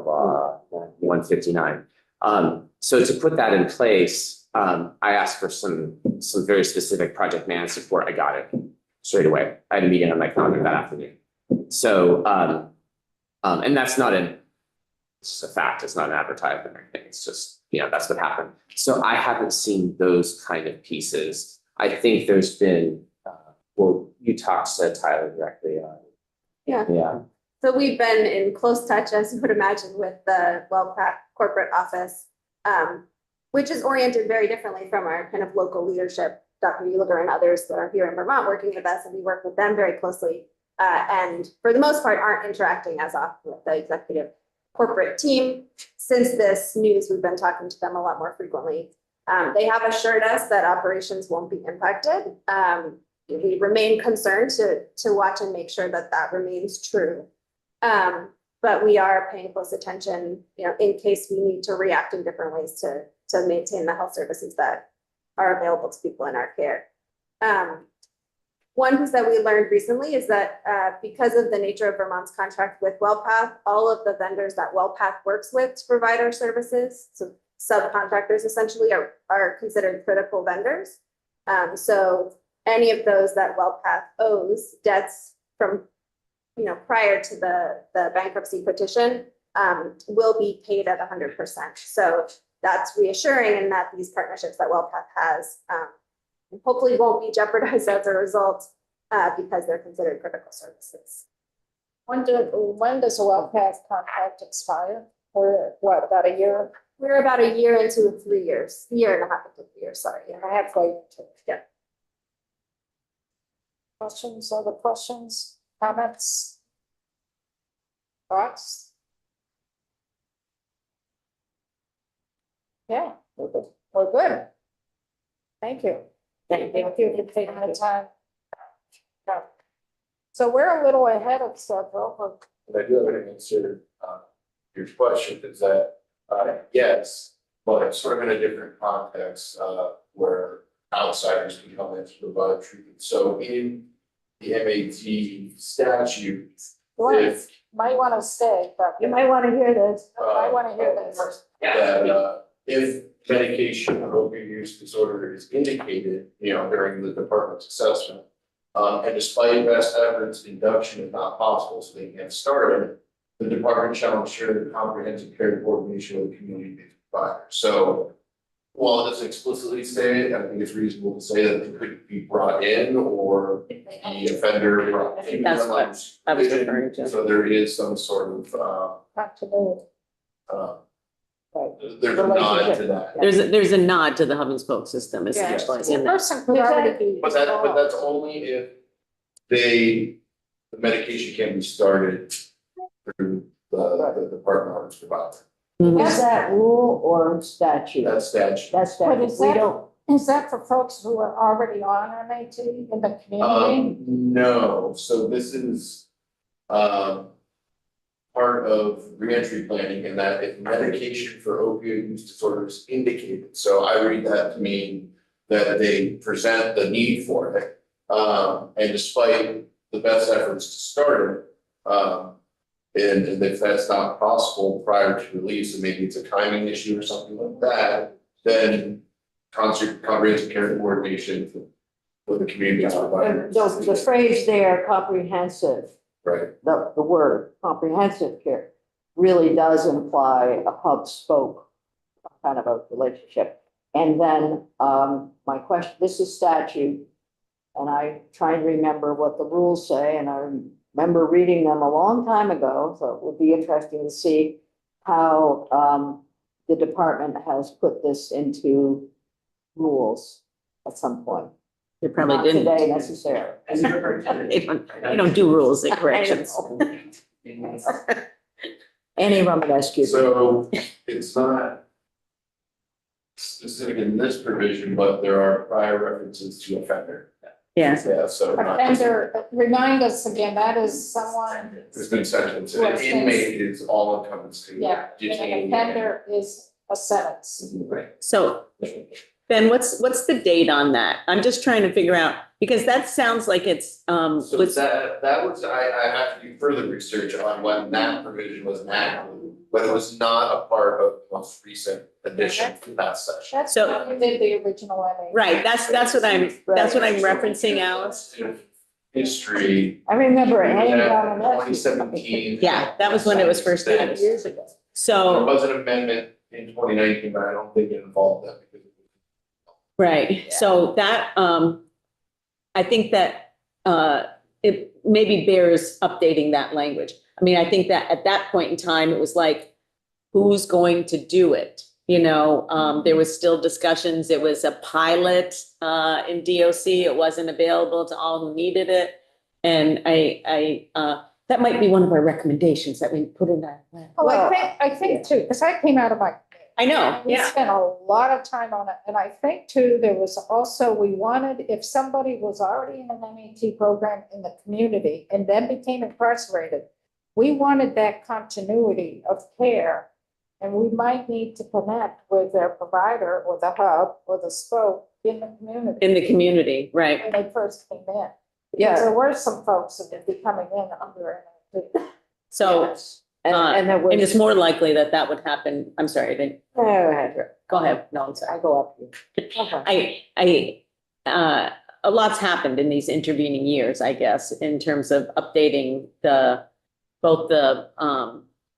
159. So to put that in place, I asked for some very specific project management support. I got it straight away. I had a meeting on my calendar that afternoon. So and that's not it's just a fact. It's not an advertisement or anything. It's just, that's what happened. So I haven't seen those kind of pieces. I think there's been, you talked to Tyler directly on. Yeah. Yeah. So we've been in close touch, as you would imagine, with the WellPAC corporate office, which is oriented very differently from our kind of local leadership. Dr. Uliger and others that are here in Vermont working with us, and we work with them very closely. And for the most part, aren't interacting as often with the executive corporate team. Since this news, we've been talking to them a lot more frequently. They have assured us that operations won't be impacted. We remain concerned to watch and make sure that that remains true. But we are paying close attention, in case we need to react in different ways to maintain the health services that are available to people in our care. One piece that we learned recently is that because of the nature of Vermont's contract with WellPath, all of the vendors that WellPath works with to provide our services, so subcontractors essentially are considered critical vendors. So any of those that WellPath owes debts from prior to the bankruptcy petition will be paid at 100%. So that's reassuring, in that these partnerships that WellPath has hopefully won't be jeopardized as a result because they're considered critical services. When does a WellPath contract expire? Or what, about a year? We're about a year into 3 years, year and a half into 3 years, sorry. Halfway into it. Yeah. Other questions, comments? Thoughts? Yeah, we're good. Thank you. Thank you for taking the time. Yeah. So we're a little ahead of schedule, but I do have an answer, your question is that, yes, but sort of in a different context, where outsiders can come in to provide treatment. So in the MAT statute, if, might want to stay, but You might want to hear this. I want to hear this. that, if medication or opioid use disorder is indicated, during the department's assessment, and despite best efforts, induction is not possible, so they can't start it, the department shall ensure comprehensive care coordination with the community-based provider. So while it doesn't explicitly say it, I think it's reasonable to say that they could be brought in, or the offender brought I think in. that's what I was referring to. So there is some sort of, Continuity. there's a nod to that. There's a nod to the hub and spoke system Yeah. essentially. The in that. person could already be. But that's only if the medication can be started through the department of provider. Mhm. Is that rule or statute? That's statute. That's But statute. is We that- don't, Is that for folks who are already on MAT in the community? No, so this is, part of reentry planning in that if medication for opioid use disorder is indicated. So I read that to mean that they present the need for it. And despite the best efforts to start it, and if that's not possible prior to release, and maybe it's a timing issue or something like that, then comprehensive care coordination with the community provider. The phrase there, comprehensive, Right. the word comprehensive care really does imply a hub spoke kind of a relationship. And then, my question, this is statute. And I try and remember what the rules say, and I remember reading them a long time ago, so it would be interesting to see how, the department has put this into rules at some point. They probably Not didn't. today necessarily. As a superintendent. They don't do rules and corrections. Any Romanescu. So it's not specific in this provision, but there are prior references to offender. Yes. Yeah, so not just- Offender, remind us again, that is someone, There's been sections, an inmate is all encompassing. yeah, and an offender is a sentence. Right. So Ben, what's the date on that? I'm just trying to figure out, because that sounds like it's, So was, that was, I have to do further research on when that provision was enacted, but it was not a part of the most recent addition to that section. That's So- how we did the original MA. right, that's what I'm referencing, Alice. History. I remember Annie Romanescu. 2017. Yeah, that was when it was first added. Years ago. There So, was an amendment in 2019, but I don't think it involved that because. right, so that, I think that, it maybe bears updating that language. I mean, I think that at that point in time, it was like, who's going to do it? You know, there was still discussions, it was a pilot, in DOC, it wasn't available to all who needed it. And that might be one of our recommendations that we put in that. Oh, I think too, because I came out of my. I know, We yeah, spent a lot of time on it, and I think too, there was also, we wanted, if somebody was already in an MAT program in the community and then became incarcerated, we wanted that continuity of care, and we might need to connect with their provider or the hub or the spoke in the community. in the community, right. When they first came in. Because Yeah. there were some folks that would be coming in under MAT. So, Yes. And there was. and it's more likely that that would happen, I'm sorry, I didn't, Go ahead. go ahead, no, I'm sorry. I go up here. A lot's happened in these intervening years, I guess, in terms of updating both the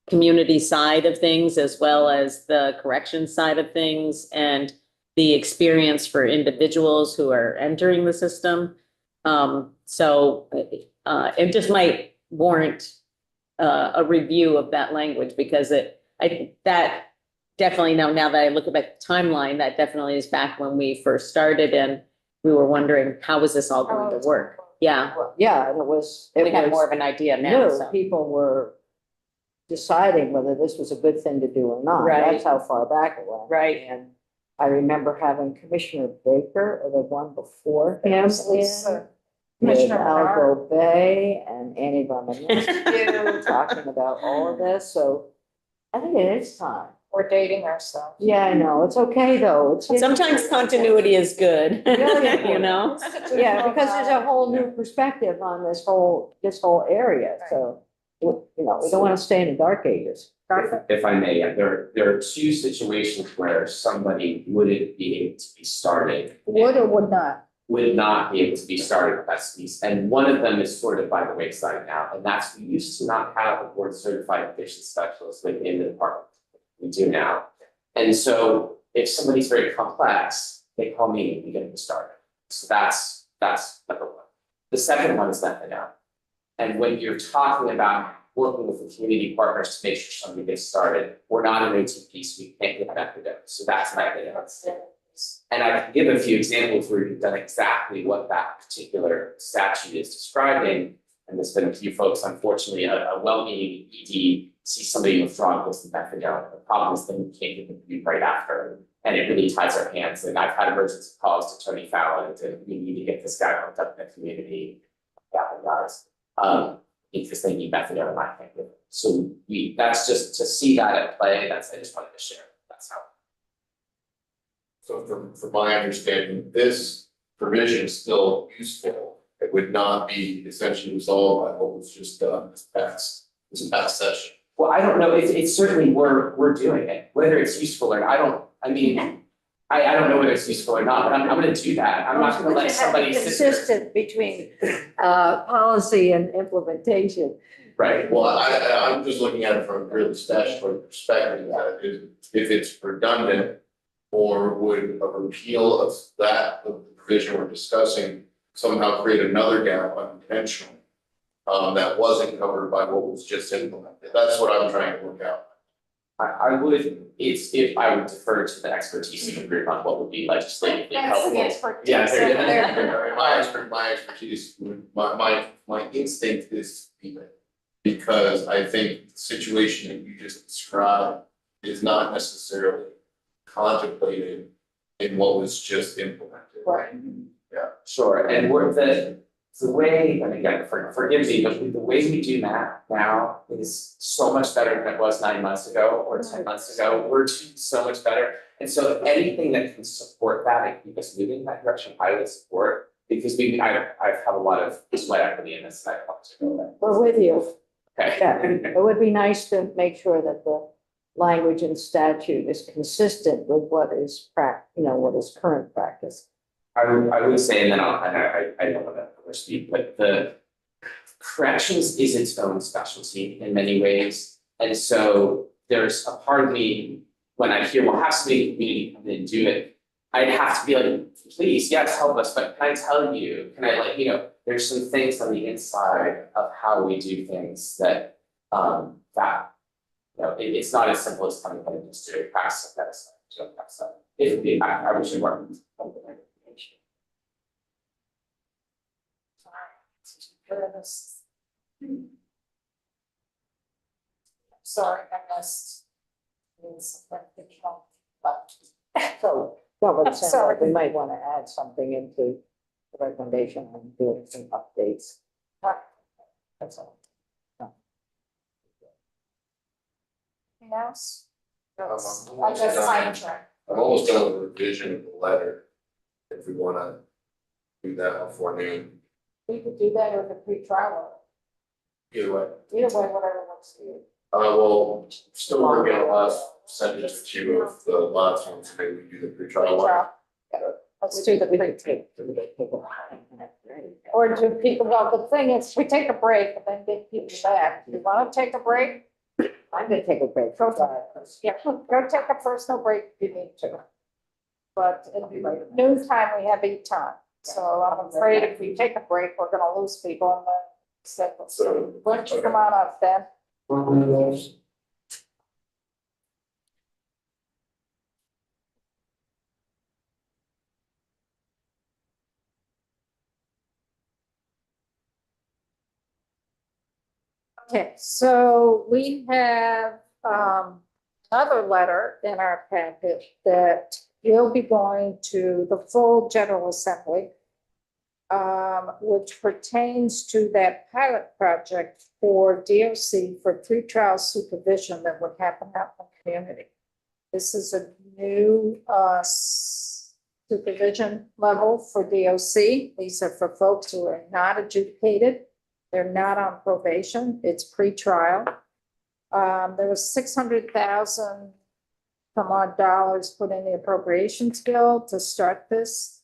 community side of things as well as the correction side of things and the experience for individuals who are entering the system. So it just might warrant a review of that language because that definitely now that I look at the timeline, that definitely is back when we first started and we were wondering, how is this all going to work? Yeah, Yeah, and it was. we have more of an idea now, No, so. people were deciding whether this was a good thing to do or not. Right. That's how far back it went. Right. And I remember having Commissioner Baker, or the one before him, Lisa, with Commissioner Algo Bay and Annie Romanescu talking about all of this, so I think it is time. we're dating ourselves. Yeah, I know, it's okay though. It's. Sometimes continuity is good, Really you know? Yeah, because there's a whole new perspective on this whole area, so, you know, we don't want to stay in the dark ages. If I may, there are two situations where somebody wouldn't be able to be started. Would or would not? Would not be able to be started with SPs. And one of them is sort of by the wayside now, and that's, we used to not have a board certified addiction specialist within the department. We do now. And so if somebody's very complex, they call me, we get them started. So that's number one. The second one is methadone. And when you're talking about working with the community partners to make sure somebody gets started, we're not an ATP, so we can't get methadone. So that's methadone. And I can give a few examples where you've done exactly what that particular statute is describing. And there's been a few folks, unfortunately, a well-meaning ED sees somebody withdrawn with methadone. The problem is then you can't get the review right after. And it really ties our hands. And I've had emergency calls to Tony Fallon to, we need to get this guy hooked up in the community. Yeah, guys. Because they need methadone and I can't give it. So that's just to see that at play, I just wanted to share, that's how. So from my understanding, this provision is still useful. It would not be essentially resolved by what was just done this past session. Well, I don't know, it's certainly, we're doing it, whether it's useful or not, I don't know whether it's useful or not, but I'm gonna do that, I'm not gonna let somebody sit there. Consistent between, policy and implementation. Right, Well, I'm just looking at it from a really statutory perspective, that if it's redundant, or would a repeal of that, the provision we're discussing, somehow create another gap unintentionally, that wasn't covered by what was just implemented. That's what I'm trying to work out. I would, it's if I would defer to the expertise of the group on what would be legislatively helpful. Yeah, there you go. My expertise, my instinct is to keep it. Because I think the situation that you just described is not necessarily contemplated in what was just implemented. Right. Yeah. Sure, and the way, and again, forgive me, but the way we do math now is so much better than it was 9 months ago or 10 months ago. We're doing so much better. And so anything that can support that and keep us moving in that direction, I would support, because I have a lot of sweat equity in this, and I want to go there. We're with you. Okay. Yeah, it would be nice to make sure that the language in statute is consistent with what is what is current practice. I would say, and then I don't want to overspeak, but the corrections is its own specialty in many ways. And so there's a part of me, when I hear, well, have somebody in the community come in and do it, I'd have to be like, please, yes, help us, but can I tell you, can I let you know, there's some things on the inside of how we do things that, it's not as simple as coming in and just doing practice of medicine, doing practice of, it would be, I wish it weren't. Sorry, I missed. So, well, it sounds Sorry. like we might want to add something into the recommendation and do some updates. That's all. Anything else? I'm I just sidetracked. almost done with the revision of the letter. If we wanna do that before noon. We could do that with a pre-trial. Either way. Either way, whatever works for you. Well, still working on the last sentence or two of the last one, so maybe we do the pre-trial one. Pre-trial. Yeah. Let's do the pre. Or do people, well, the thing is, we take a break and then get people back. You wanna take a break? I'm gonna take a break. Go yeah, go take a personal break if you need to. But at noon time, we have eat time. So I'm afraid if we take a break, we're gonna lose people in the segment. So why don't you come on up then? Okay, so we have another letter in our packet that will be going to the full General Assembly, which pertains to that pilot project for DOC for pretrial supervision that would happen out in the community. This is a new supervision level for DOC. These are for folks who are not adjudicated. They're not on probation. It's pre-trial. There was 600,000 some odd dollars put in the appropriations bill to start this.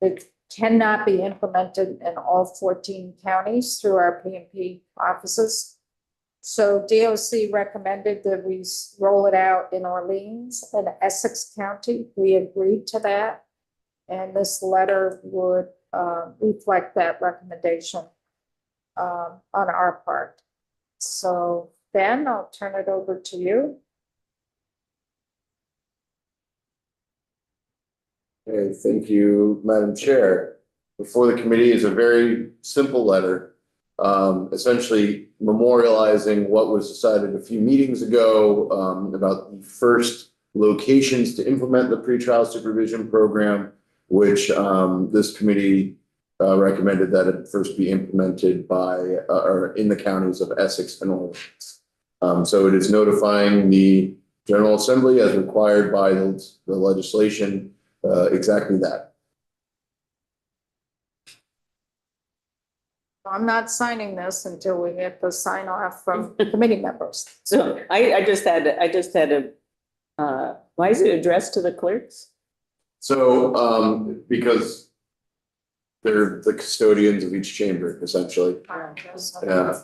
It cannot be implemented in all 14 counties through our P&P offices. So DOC recommended that we roll it out in Orleans and Essex County. We agreed to that. And this letter would reflect that recommendation on our part. So Ben, I'll turn it over to you. Okay, thank you, Madam Chair. Before the committee is a very simple letter, essentially memorializing what was decided a few meetings ago about the first locations to implement the pretrial supervision program, which this committee recommended that it first be implemented by, or in the counties of Essex and Orleans. So it is notifying the General Assembly as required by the legislation, exactly that. I'm not signing this until we get the sign off from committee members. So I just had why is it addressed to the clerks? So, because they're the custodians of each chamber, essentially. Yeah.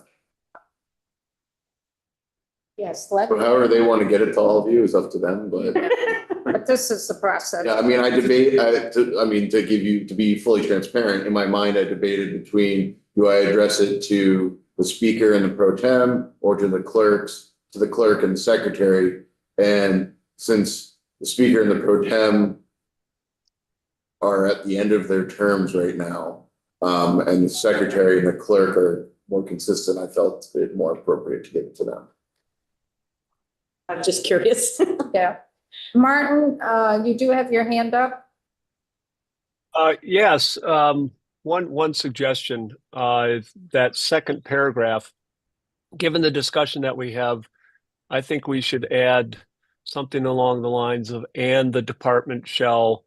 Yes, So however they want to get it to all of you is up to them, but this is the process. yeah, I mean, to be fully transparent, in my mind, I debated between, do I address it to the speaker and the pro tem, or to the clerks, to the clerk and the secretary? And since the speaker and the pro tem are at the end of their terms right now, and the secretary and the clerk are more consistent, I felt it more appropriate to give it to them. I'm just curious. Yeah. Martin, you do have your hand up? Yes, one suggestion, that second paragraph, given the discussion that we have, I think we should add something along the lines of, and the department shall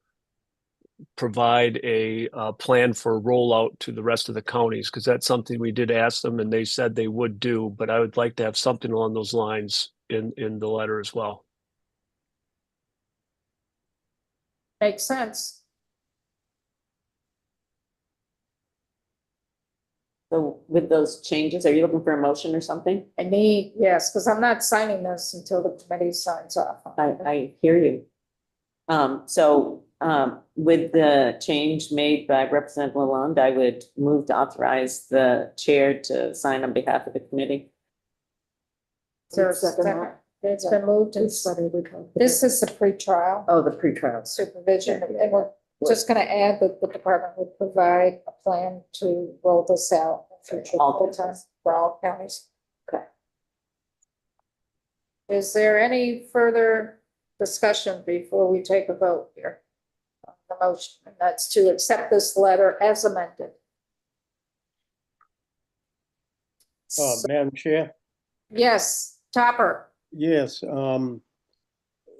provide a plan for rollout to the rest of the counties, because that's something we did ask them and they said they would do, but I would like to have something along those lines in the letter as well. Makes sense. So with those changes, are you looking for a motion or something? Yes, because I'm not signing this until the committee signs off. I hear you. With the change made by Representative Lalonde, I would move to authorize the chair to sign on behalf of the committee. Is there a second? It's been moved and this is the pretrial Oh, the pretrial. supervision, and we're just gonna add that the department would provide a plan to roll this out in future All time for all counties. Okay. Is there any further discussion before we take a vote here? On the motion, and that's to accept this letter as amended. Madam Chair? Yes, Topper. Yes,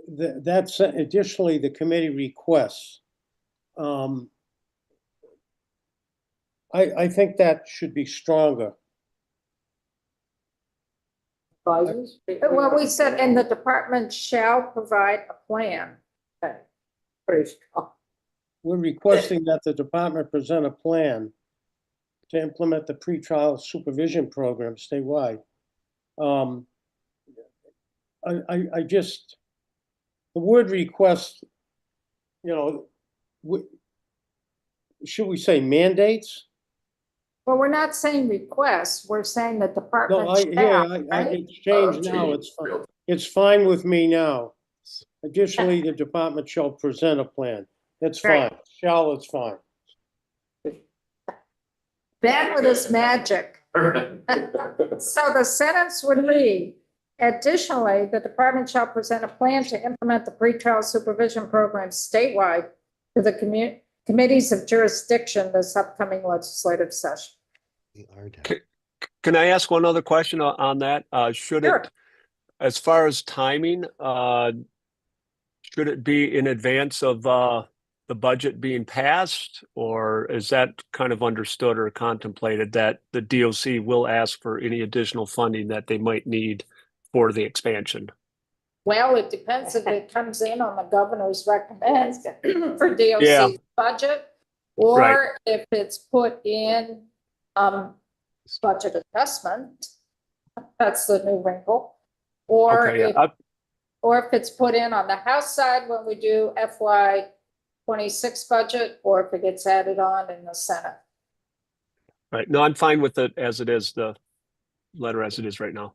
that's additionally the committee requests. I think that should be stronger. Well, we said, and the department shall provide a plan. Pretty strong. We're requesting that the department present a plan to implement the pretrial supervision program statewide. I just, the word request, should we say mandates? Well, we're not saying request, we're saying the No, department shall, it's changed now, it's fine with me now. Additionally, the department shall present a plan, that's Right. fine, shall, it's fine. That with his magic. So the sentence would read, additionally, the department shall present a plan to implement the pretrial supervision program statewide to the committees of jurisdiction this upcoming legislative session. Can I ask one other question on that? Should Sure. it, as far as timing, should it be in advance of the budget being passed, or is that kind of understood or contemplated that the DOC will ask for any additional funding that they might need for the expansion? Well, it depends if it comes in on the governor's recommend for Yeah. DOC budget, or Right. if it's put in budget adjustment. That's the new wrinkle. Or Okay, if, or if it's put in on the House side when we do FY 26 budget, or if it gets added on in the Senate. right. No, I'm fine with it as it is, the letter as it is right now.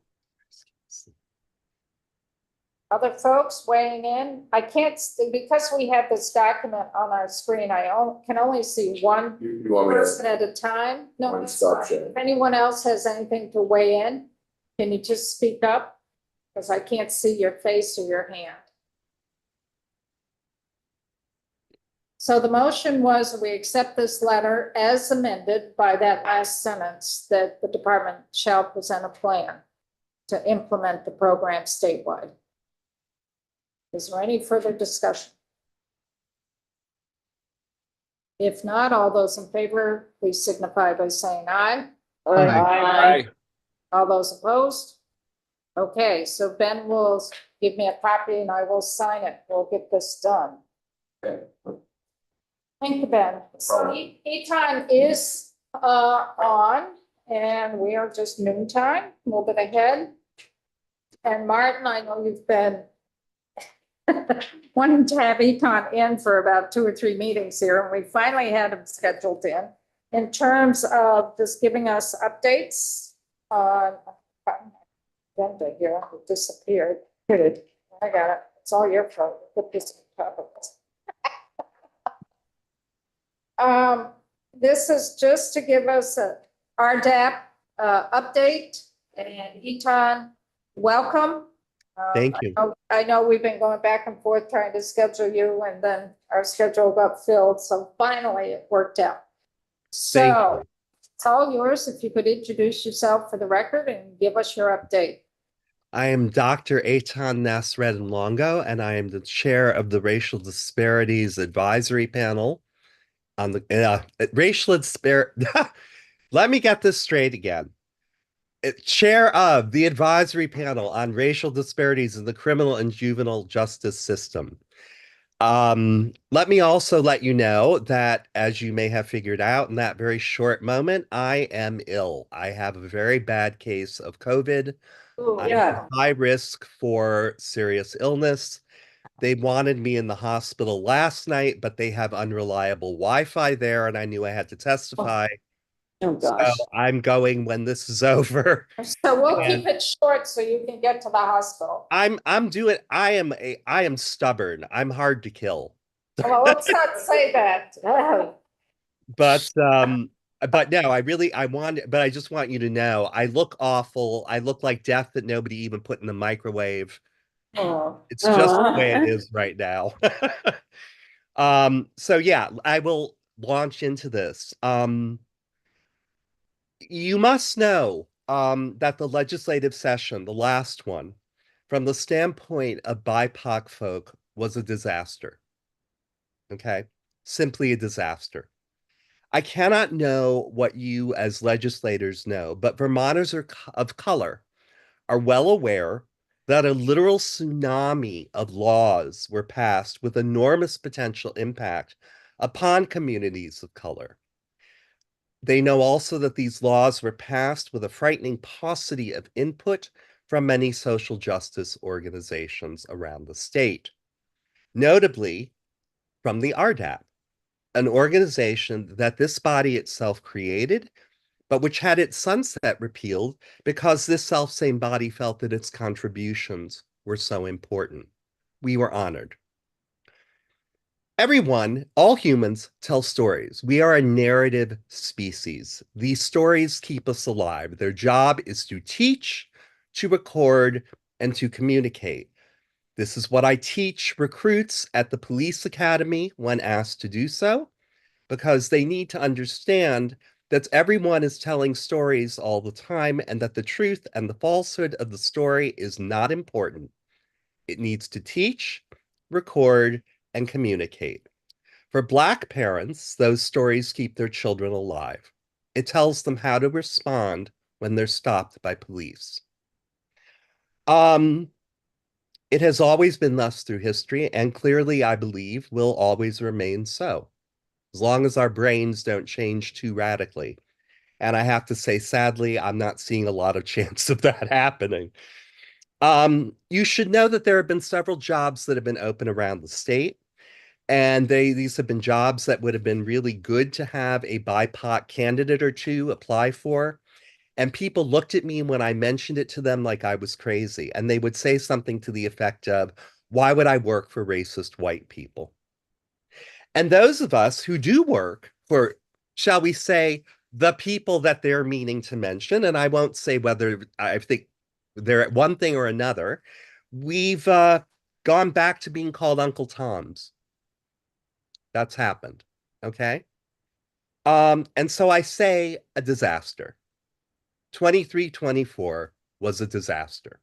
Other folks weighing in? I can't, because we have this document on our screen, can only see one You want me to? person at a time. No, Want to it's stop fine. sharing? If anyone else has anything to weigh in, can you just speak up? Because I can't see your face or your hand. So the motion was we accept this letter as amended by that last sentence that the department shall present a plan to implement the program statewide. Is there any further discussion? If not, all those in favor, please signify by saying aye. Aye. All those opposed? Okay, so Ben will give me a copy and I will sign it. We'll get this done. Okay. Thank you, Ben. So E-time is on and we are just noontime, a little bit ahead. And Martin, I know you've been wanting to have Econ in for about 2 or 3 meetings here, and we finally had him scheduled in terms of just giving us updates on agenda here, it disappeared. Here I got it. It's all your fault. Put this on top of it. This is just to give us a RDAP update, and Eton, welcome. Thank you. I know we've been going back and forth trying to schedule you, and then our schedule got filled, so finally it worked out. Thank So it's all yours. If you could introduce yourself for the record and give us your update. I am Dr. Eitan Nasreddin Longo, and I am the chair of the Racial Disparities Advisory Panel on the racial disparity. Let me get this straight again. Chair of the Advisory Panel on Racial Disparities in the Criminal and Juvenile Justice System. Let me also let you know that, as you may have figured out in that very short moment, I am ill. I have a very bad case of COVID. I'm at high risk for serious illness. They wanted me in the hospital last night, but they have unreliable Wi-Fi there, and I knew I had to testify. Oh, gosh. So I'm going when this is over. So we'll keep it short so you can get to the hospital. I am stubborn. I'm hard to kill. Well, let's not say that. But no, but I just want you to know I look awful. I look like death that nobody even put in the microwave. Oh. It's just the way it is right now. So yeah, I will launch into this. You must know that the legislative session, the last one, from the standpoint of BIPOC folk, was a disaster. Okay? Simply a disaster. I cannot know what you as legislators know, but Vermonters of color are well aware that a literal tsunami of laws were passed with enormous potential impact upon communities of color. They know also that these laws were passed with a frightening paucity of input from many social justice organizations around the state, notably from the RDAP, an organization that this body itself created, but which had its sunset repealed because this self-same body felt that its contributions were so important. We were honored. Everyone, all humans, tell stories. We are a narrative species. These stories keep us alive. Their job is to teach, to record, and to communicate. This is what I teach recruits at the police academy when asked to do so, because they need to understand that everyone is telling stories all the time and that the truth and the falsehood of the story is not important. It needs to teach, record, and communicate. For Black parents, those stories keep their children alive. It tells them how to respond when they're stopped by police. It has always been thus through history, and clearly, I believe, will always remain so, as long as our brains don't change too radically. And I have to say, sadly, I'm not seeing a lot of chance of that happening. You should know that there have been several jobs that have been open around the state. And these have been jobs that would have been really good to have a BIPOC candidate or two apply for. And people looked at me when I mentioned it to them like I was crazy. And they would say something to the effect of, why would I work for racist white people? And those of us who do work for, shall we say, the people that they're meaning to mention, and I won't say whether I think they're at one thing or another, we've gone back to being called Uncle Toms. That's happened. Okay. And so I say a disaster. 23-24 was a disaster.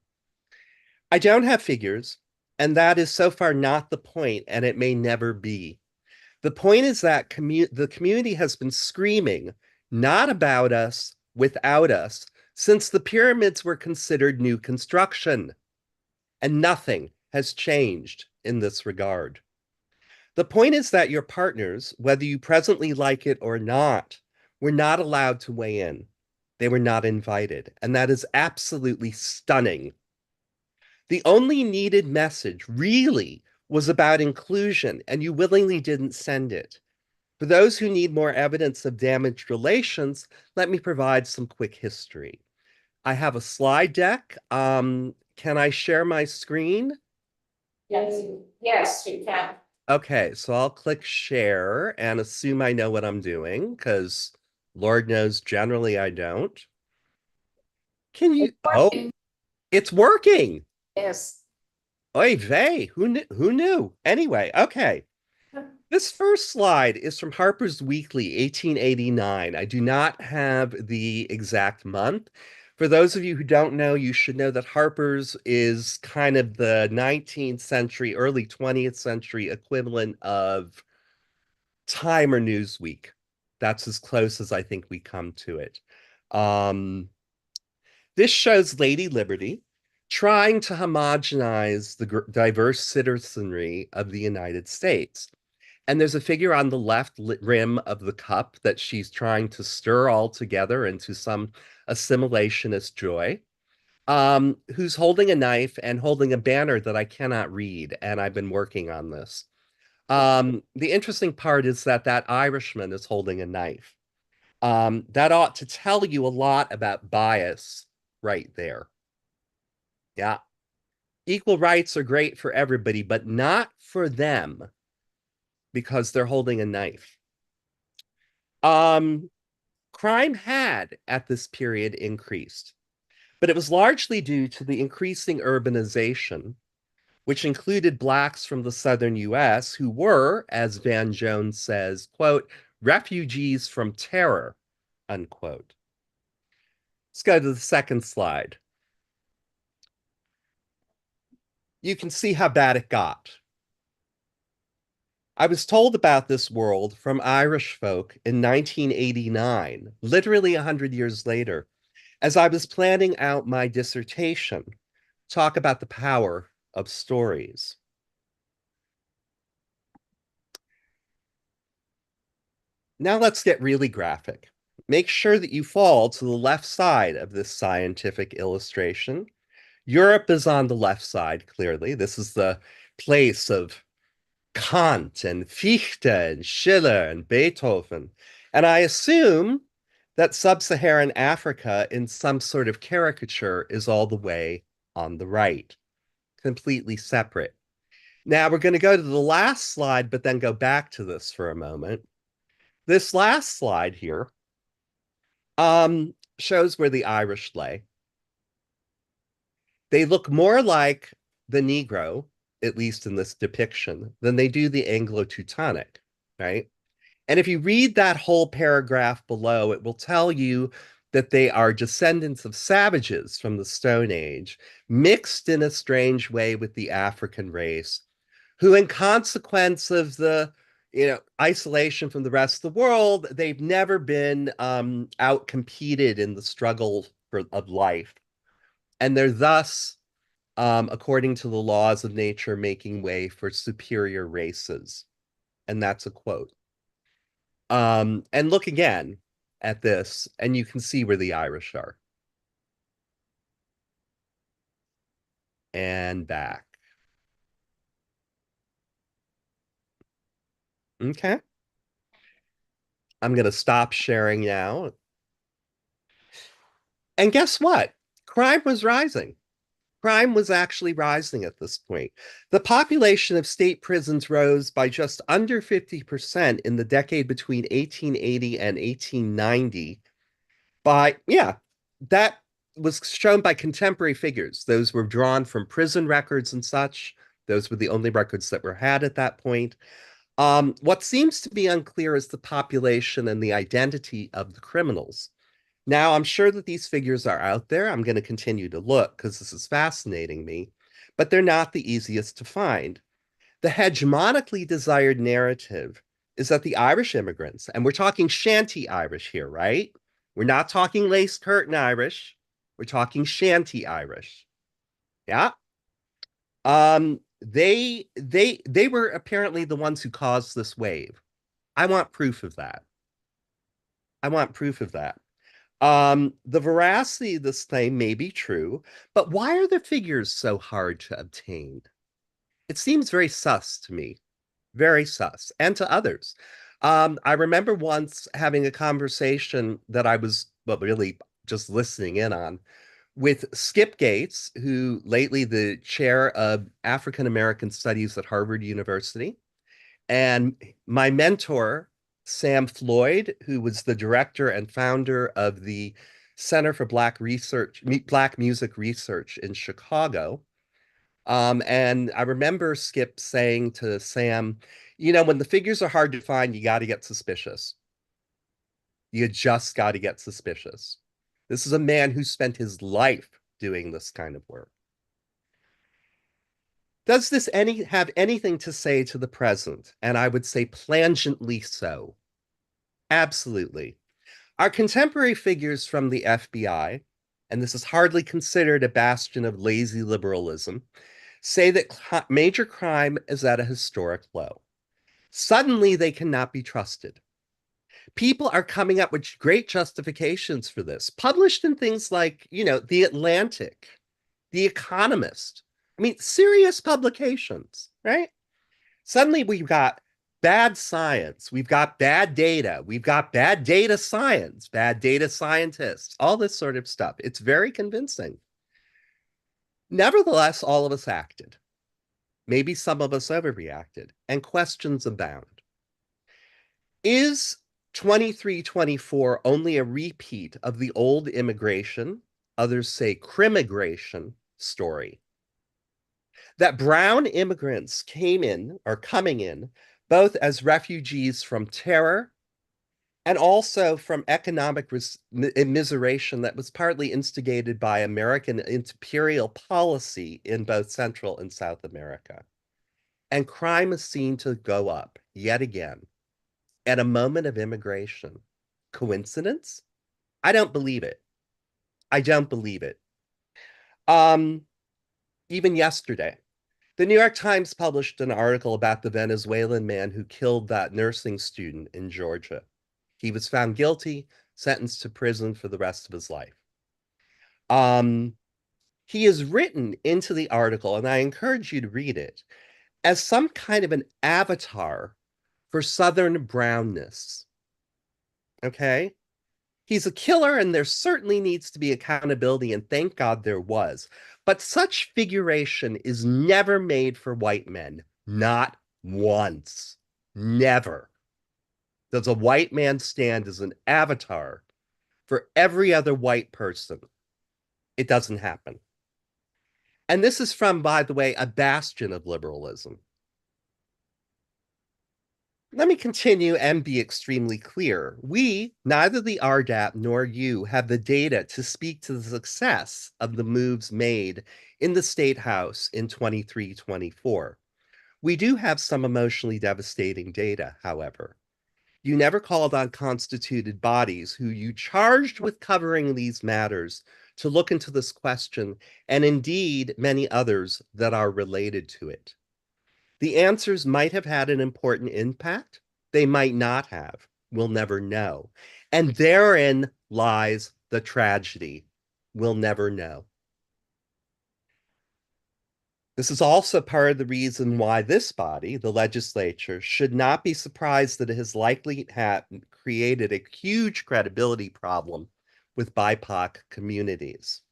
I don't have figures, and that is so far not the point, and it may never be. The point is that the community has been screaming, not about us, without us, since the pyramids were considered new construction, and nothing has changed in this regard. The point is that your partners, whether you presently like it or not, were not allowed to weigh in. They were not invited, and that is absolutely stunning. The only needed message really was about inclusion, and you willingly didn't send it. For those who need more evidence of damaged relations, let me provide some quick history. I have a slide deck. Can I share my screen? Yes, you can. Okay, so I'll click share and assume I know what I'm doing, because Lord knows generally I don't. Can you? Oh, it's working. Yes. Oy vey, who knew? Anyway, okay. This first slide is from Harper's Weekly, 1889. I do not have the exact month. For those of you who don't know, you should know that Harper's is kind of the 19th century, early 20th century equivalent of Time or Newsweek. That's as close as I think we come to it. This shows Lady Liberty trying to homogenize the diverse citizenry of the United States. And there's a figure on the left rim of the cup that she's trying to stir all together into some assimilationist joy, who's holding a knife and holding a banner that I cannot read. And I've been working on this. The interesting part is that that Irishman is holding a knife. That ought to tell you a lot about bias right there. Yeah. Equal rights are great for everybody, but not for them because they're holding a knife. Crime had at this period increased, but it was largely due to the increasing urbanization, which included Blacks from the southern US who were, as Van Jones says, quote, refugees from terror, unquote. Let's go to the second slide. You can see how bad it got. I was told about this world from Irish folk in 1989, literally 100 years later, as I was planning out my dissertation, talk about the power of stories. Now let's get really graphic. Make sure that you fall to the left side of this scientific illustration. Europe is on the left side, clearly. This is the place of Kant and Fichte and Schiller and Beethoven. And I assume that sub-Saharan Africa in some sort of caricature is all the way on the right, completely separate. Now we're going to go to the last slide, but then go back to this for a moment. This last slide here shows where the Irish lay. They look more like the Negro, at least in this depiction, than they do the Anglo-Teutonic, right? And if you read that whole paragraph below, it will tell you that they are descendants of savages from the Stone Age, mixed in a strange way with the African race, who, in consequence of the isolation from the rest of the world, they've never been outcompeted in the struggle of life. And they're thus, according to the laws of nature, making way for superior races. And that's a quote. And look again at this, and you can see where the Irish are. And back. Okay. I'm going to stop sharing now. And guess what? Crime was rising. Crime was actually rising at this point. The population of state prisons rose by just under 50% in the decade between 1880 and 1890. That was shown by contemporary figures. Those were drawn from prison records and such. Those were the only records that were had at that point. What seems to be unclear is the population and the identity of the criminals. Now, I'm sure that these figures are out there. I'm going to continue to look because this is fascinating me, but they're not the easiest to find. The hegemonically desired narrative is that the Irish immigrants, and we're talking shanty Irish here, right? We're not talking lace curtain Irish. We're talking shanty Irish. Yeah. They were apparently the ones who caused this wave. I want proof of that. I want proof of that. The veracity of this claim may be true, but why are the figures so hard to obtain? It seems very sus to me, very sus, and to others. I remember once having a conversation that I was, well, really just listening in on with Skip Gates, who lately the chair of African American Studies at Harvard University, and my mentor, Sam Floyd, who was the director and founder of the Center for Black Music Research in Chicago. And I remember Skip saying to Sam, you know, when the figures are hard to find, you got to get suspicious. You just got to get suspicious. This is a man who spent his life doing this kind of work. Does this have anything to say to the present? And I would say plangently so. Absolutely. Our contemporary figures from the FBI, and this is hardly considered a bastion of lazy liberalism, say that major crime is at a historic low. Suddenly, they cannot be trusted. People are coming up with great justifications for this, published in things like, you know, The Atlantic, The Economist. I mean, serious publications, right? Suddenly we've got bad science, we've got bad data, we've got bad data science, bad data scientists, all this sort of stuff. It's very convincing. Nevertheless, all of us acted. Maybe some of us overreacted, and questions abound. Is 2324 only a repeat of the old immigration, others say crimmigration story? That brown immigrants came in, or coming in, both as refugees from terror and also from economic immiseration that was partly instigated by American imperial policy in both Central and South America. And crime is seen to go up yet again at a moment of immigration. Coincidence? I don't believe it. I don't believe it. Even yesterday, the New York Times published an article about the Venezuelan man who killed that nursing student in Georgia. He was found guilty, sentenced to prison for the rest of his life. He is written into the article, and I encourage you to read it, as some kind of an avatar for Southern brownness. Okay? He's a killer, and there certainly needs to be accountability, and thank God there was. But such figuration is never made for white men. Not once. Never. Does a white man stand as an avatar for every other white person? It doesn't happen. And this is from, by the way, a bastion of liberalism. Let me continue and be extremely clear. We, neither the RDAP nor you, have the data to speak to the success of the moves made in the State House in 23-24. We do have some emotionally devastating data, however. You never called on constituted bodies who you charged with covering these matters to look into this question, and indeed many others that are related to it. The answers might have had an important impact. They might not have. We'll never know. And therein lies the tragedy. We'll never know. This is also part of the reason why this body, the legislature, should not be surprised that it has likely created a huge credibility problem with BIPOC communities.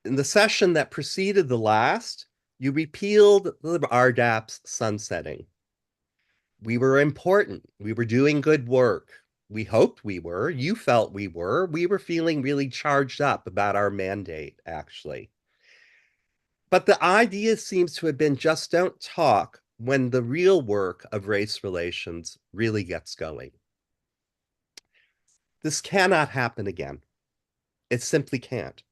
In the session that preceded the last, you repealed the RDAP's sunsetting. We were important. We were doing good work. We hoped we were. You felt we were. We were feeling really charged up about our mandate, actually. But the idea seems to have been just don't talk when the real work of race relations really gets going. This cannot happen again. It simply can't.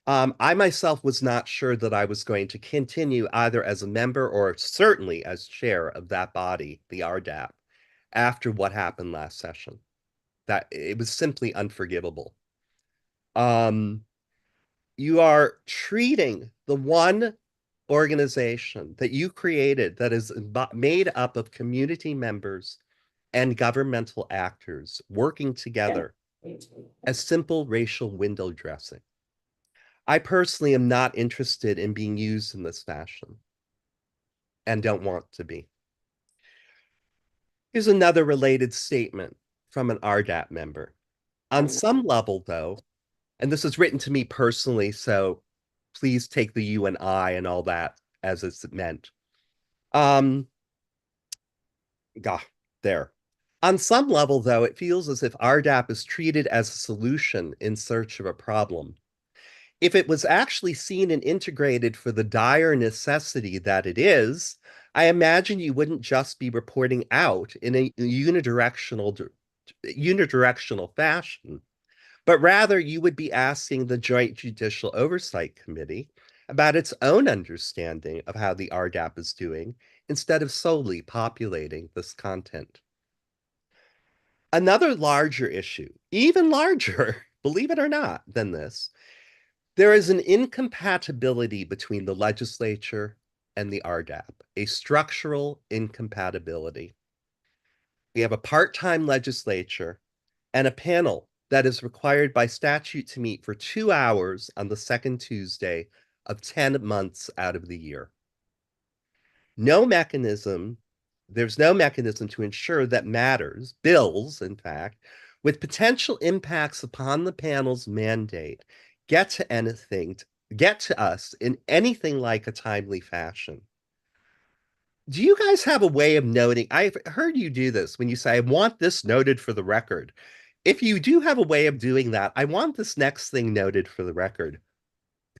I myself was not sure that I was going to continue either as a member or certainly as chair of that body, the RDAP, after what happened last session. That it was simply unforgivable. You are treating the one organization that you created that is made up of community members and governmental actors working together as simple racial window dressing. I personally am not interested in being used in this fashion and don't want to be. Here's another related statement from an RDAP member. On some level, though, and this is written to me personally, so please take the you and I and all that as it's meant. There. On some level, though, it feels as if RDAP is treated as a solution in search of a problem. If it was actually seen and integrated for the dire necessity that it is, I imagine you wouldn't just be reporting out in a unidirectional fashion, but rather you would be asking the Joint Judicial Oversight Committee about its own understanding of how the RDAP is doing instead of solely populating this content. Another larger issue, even larger, believe it or not, than this, there is an incompatibility between the legislature and the RDAP, a structural incompatibility. We have a part-time legislature and a panel that is required by statute to meet for 2 hours on the second Tuesday of 10 months out of the year. There's no mechanism to ensure that matters, bills, in fact, with potential impacts upon the panel's mandate, get to us in anything like a timely fashion. Do you guys have a way of noting? I've heard you do this when you say, I want this noted for the record. If you do have a way of doing that, I want this next thing noted for the record.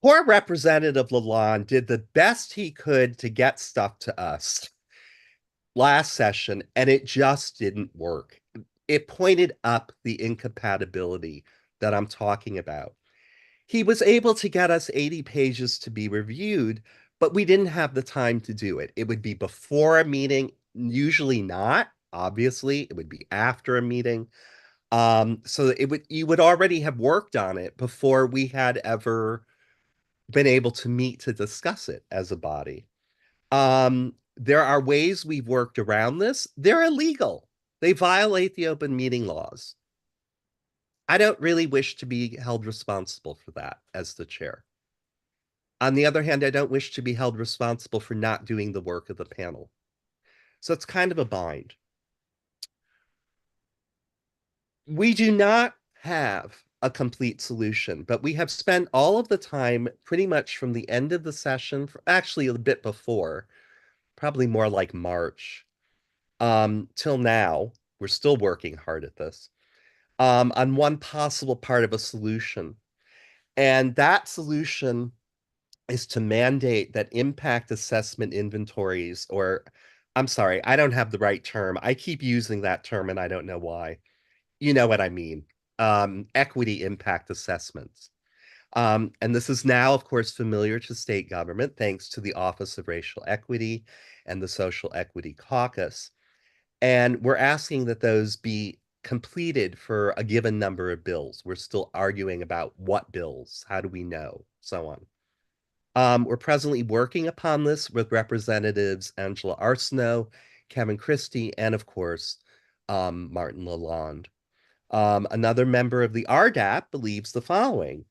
Poor Representative Lalonde did the best he could to get stuff to us last session, and it just didn't work. It pointed up the incompatibility that I'm talking about. He was able to get us 80 pages to be reviewed, but we didn't have the time to do it. It would be before a meeting, usually not, obviously. It would be after a meeting. So you would already have worked on it before we had ever been able to meet to discuss it as a body. There are ways we've worked around this. They're illegal. They violate the open meeting laws. I don't really wish to be held responsible for that as the chair. On the other hand, I don't wish to be held responsible for not doing the work of the panel. So it's kind of a bind. We do not have a complete solution, but we have spent all of the time pretty much from the end of the session, actually a bit before, probably more like March, till now. We're still working hard at this, on one possible part of a solution. And that solution is to mandate that impact assessment inventories, or I'm sorry, I don't have the right term. I keep using that term and I don't know why. You know what I mean. Equity impact assessments. And this is now, of course, familiar to state government, thanks to the Office of Racial Equity and the Social Equity Caucus. And we're asking that those be completed for a given number of bills. We're still arguing about what bills, how do we know, so on. We're presently working upon this with Representatives Angela Arsenault, Kevin Christie, and of course, Martin Lalonde. Another member of the RDAP believes the following.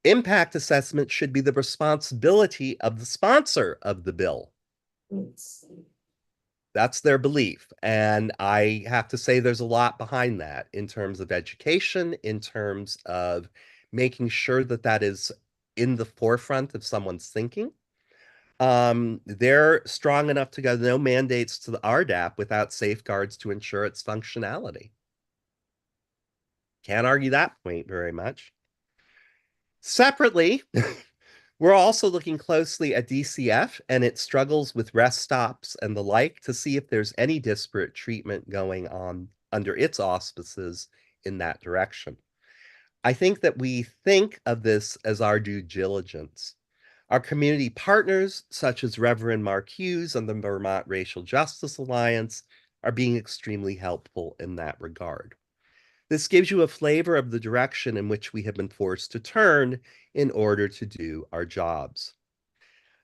Impact assessment should be the responsibility of the sponsor of the bill. That's their belief. And I have to say there's a lot behind that in terms of education, in terms of making sure that that is in the forefront of someone's thinking. They're strong enough to go no mandates to the RDAP without safeguards to ensure its functionality. Can't argue that point very much. Separately, We're also looking closely at DCF and its struggles with rest stops and the like to see if there's any disparate treatment going on under its auspices in that direction. I think that we think of this as our due diligence. Our community partners, such as Reverend Mark Hughes and the Vermont Racial Justice Alliance, are being extremely helpful in that regard. This gives you a flavor of the direction in which we have been forced to turn in order to do our jobs.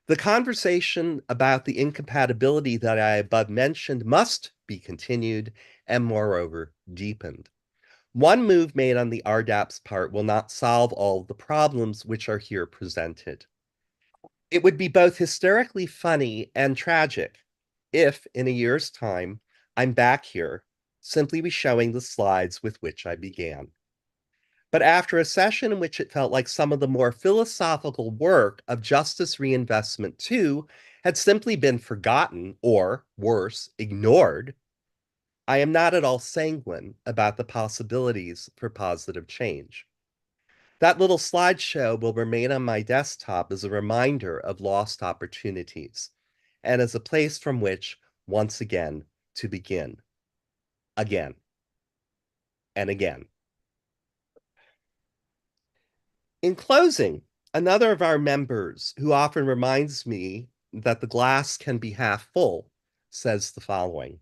The conversation about the incompatibility that I above mentioned must be continued and moreover deepened. One move made on the RDAP's part will not solve all the problems which are here presented. It would be both hysterically funny and tragic if, in a year's time, I'm back here simply be showing the slides with which I began. But after a session in which it felt like some of the more philosophical work of Justice Reinvestment 2 had simply been forgotten or, worse, ignored, I am not at all sanguine about the possibilities for positive change. That little slideshow will remain on my desktop as a reminder of lost opportunities and as a place from which, once again, to begin. Again and again. In closing, another of our members who often reminds me that the glass can be half full says the following.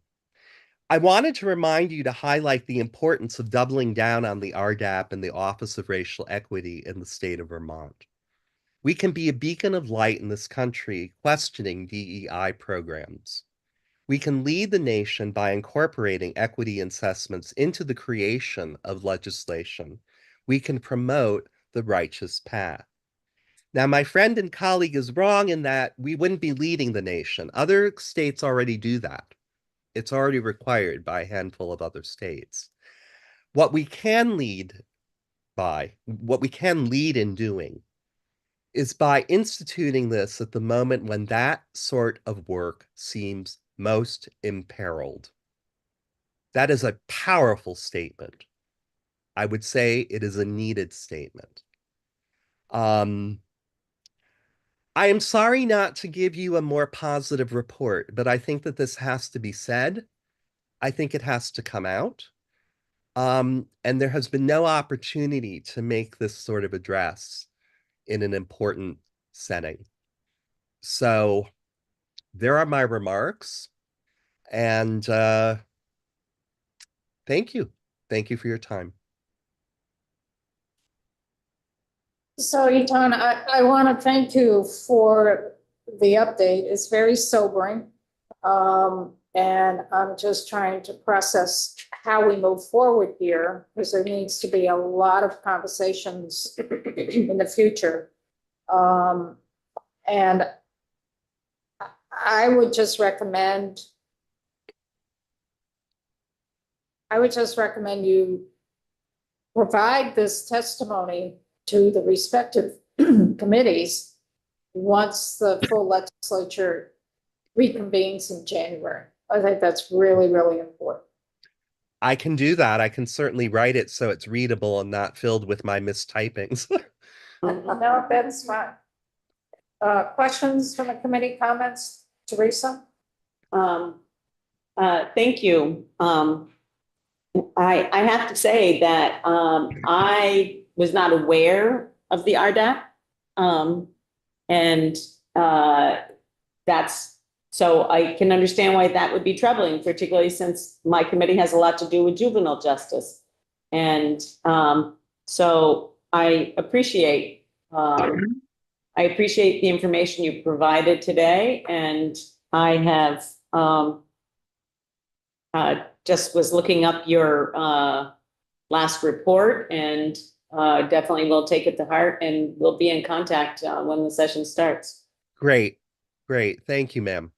I wanted to remind you to highlight the importance of doubling down on the RDAP and the Office of Racial Equity in the state of Vermont. We can be a beacon of light in this country questioning DEI programs. We can lead the nation by incorporating equity assessments into the creation of legislation. We can promote the righteous path. Now, my friend and colleague is wrong in that we wouldn't be leading the nation. Other states already do that. It's already required by a handful of other states. What we can lead in doing is by instituting this at the moment when that sort of work seems most imperiled. That is a powerful statement. I would say it is a needed statement. I am sorry not to give you a more positive report, but I think that this has to be said. I think it has to come out. And there has been no opportunity to make this sort of address in an important setting. So there are my remarks. And thank you. Thank you for your time. So, Eton, I want to thank you for the update. It's very sobering. And I'm just trying to process how we move forward here, because there needs to be a lot of conversations in the future. And I would just recommend you provide this testimony to the respective committees once the full legislature reconvenes in January. I think that's really, really important. I can do that. I can certainly write it so it's readable and not filled with my mistypings. No, that's fine. Questions from the committee, comments? Teresa? Thank you. I have to say that I was not aware of the RDAP. And that's, so I can understand why that would be troubling, particularly since my committee has a lot to do with juvenile justice. And so I appreciate the information you provided today. And I have just was looking up your last report, and definitely will take it to heart, and we'll be in contact when the session starts. Great. Thank you, ma'am.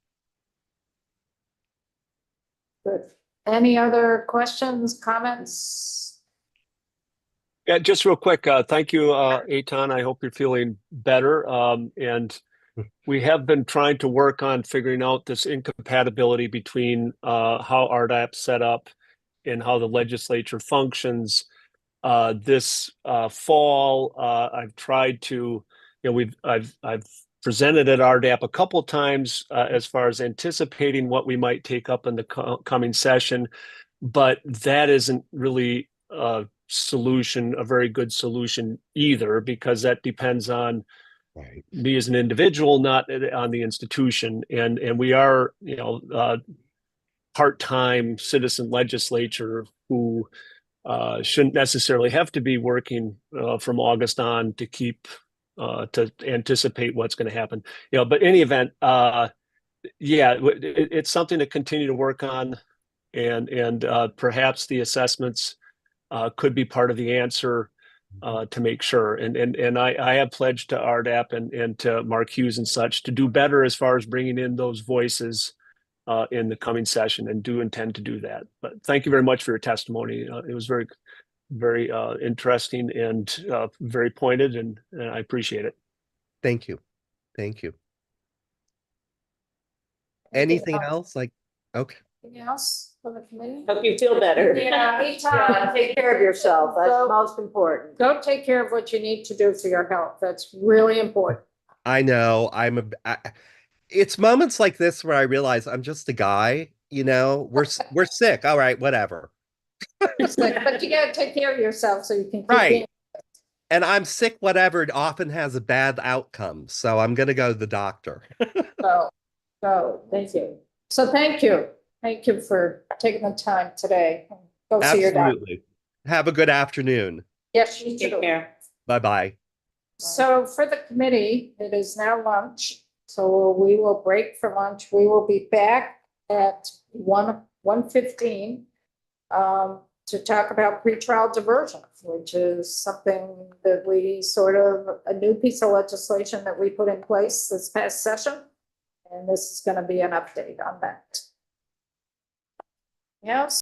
Good. Any other questions, comments? Yeah, just real quick. Thank you, Eitan. I hope you're feeling better. And we have been trying to work on figuring out this incompatibility between how RDAP's set up and how the legislature functions. This fall, I've tried to I've presented at RDAP a couple times as far as anticipating what we might take up in the coming session, but that isn't really a solution, a very good solution either, because that depends on Right. me as an individual, not on the institution. And we are, part-time citizen legislature who shouldn't necessarily have to be working from August on to keep to anticipate what's going to happen. But in any event, it's something to continue to work on, and perhaps the assessments could be part of the answer to make sure. And I have pledged to RDAP and to Mark Hughes and such to do better as far as bringing in those voices in the coming session, and do intend to do that. But thank you very much for your testimony. It was very, very interesting and very pointed, and I appreciate it. Thank you. Thank you. Anything else? Like, okay. Anything else for the committee? Hope you feel better. Yeah, Yeah, take care of yourself. That's most important. Go take care of what you need to do for your health. That's really important. I know it's moments like this where I realize I'm just a guy, we're sick. All right, whatever. But you gotta take care of yourself so you can keep Right. being. And I'm sick, whatever, it often has a bad outcome. So I'm going to go to the doctor. So, thank you. So thank you. Thank you for taking the time today. Go see your doctor. Absolutely. Have a good afternoon. Yes, you Take too. care. Bye-bye. So for the committee, it is now lunch. So we will break for lunch. We will be back at 1:15 to talk about pretrial diversion, which is something that we a new piece of legislation that we put in place this past session. And this is going to be an update on that. Yes.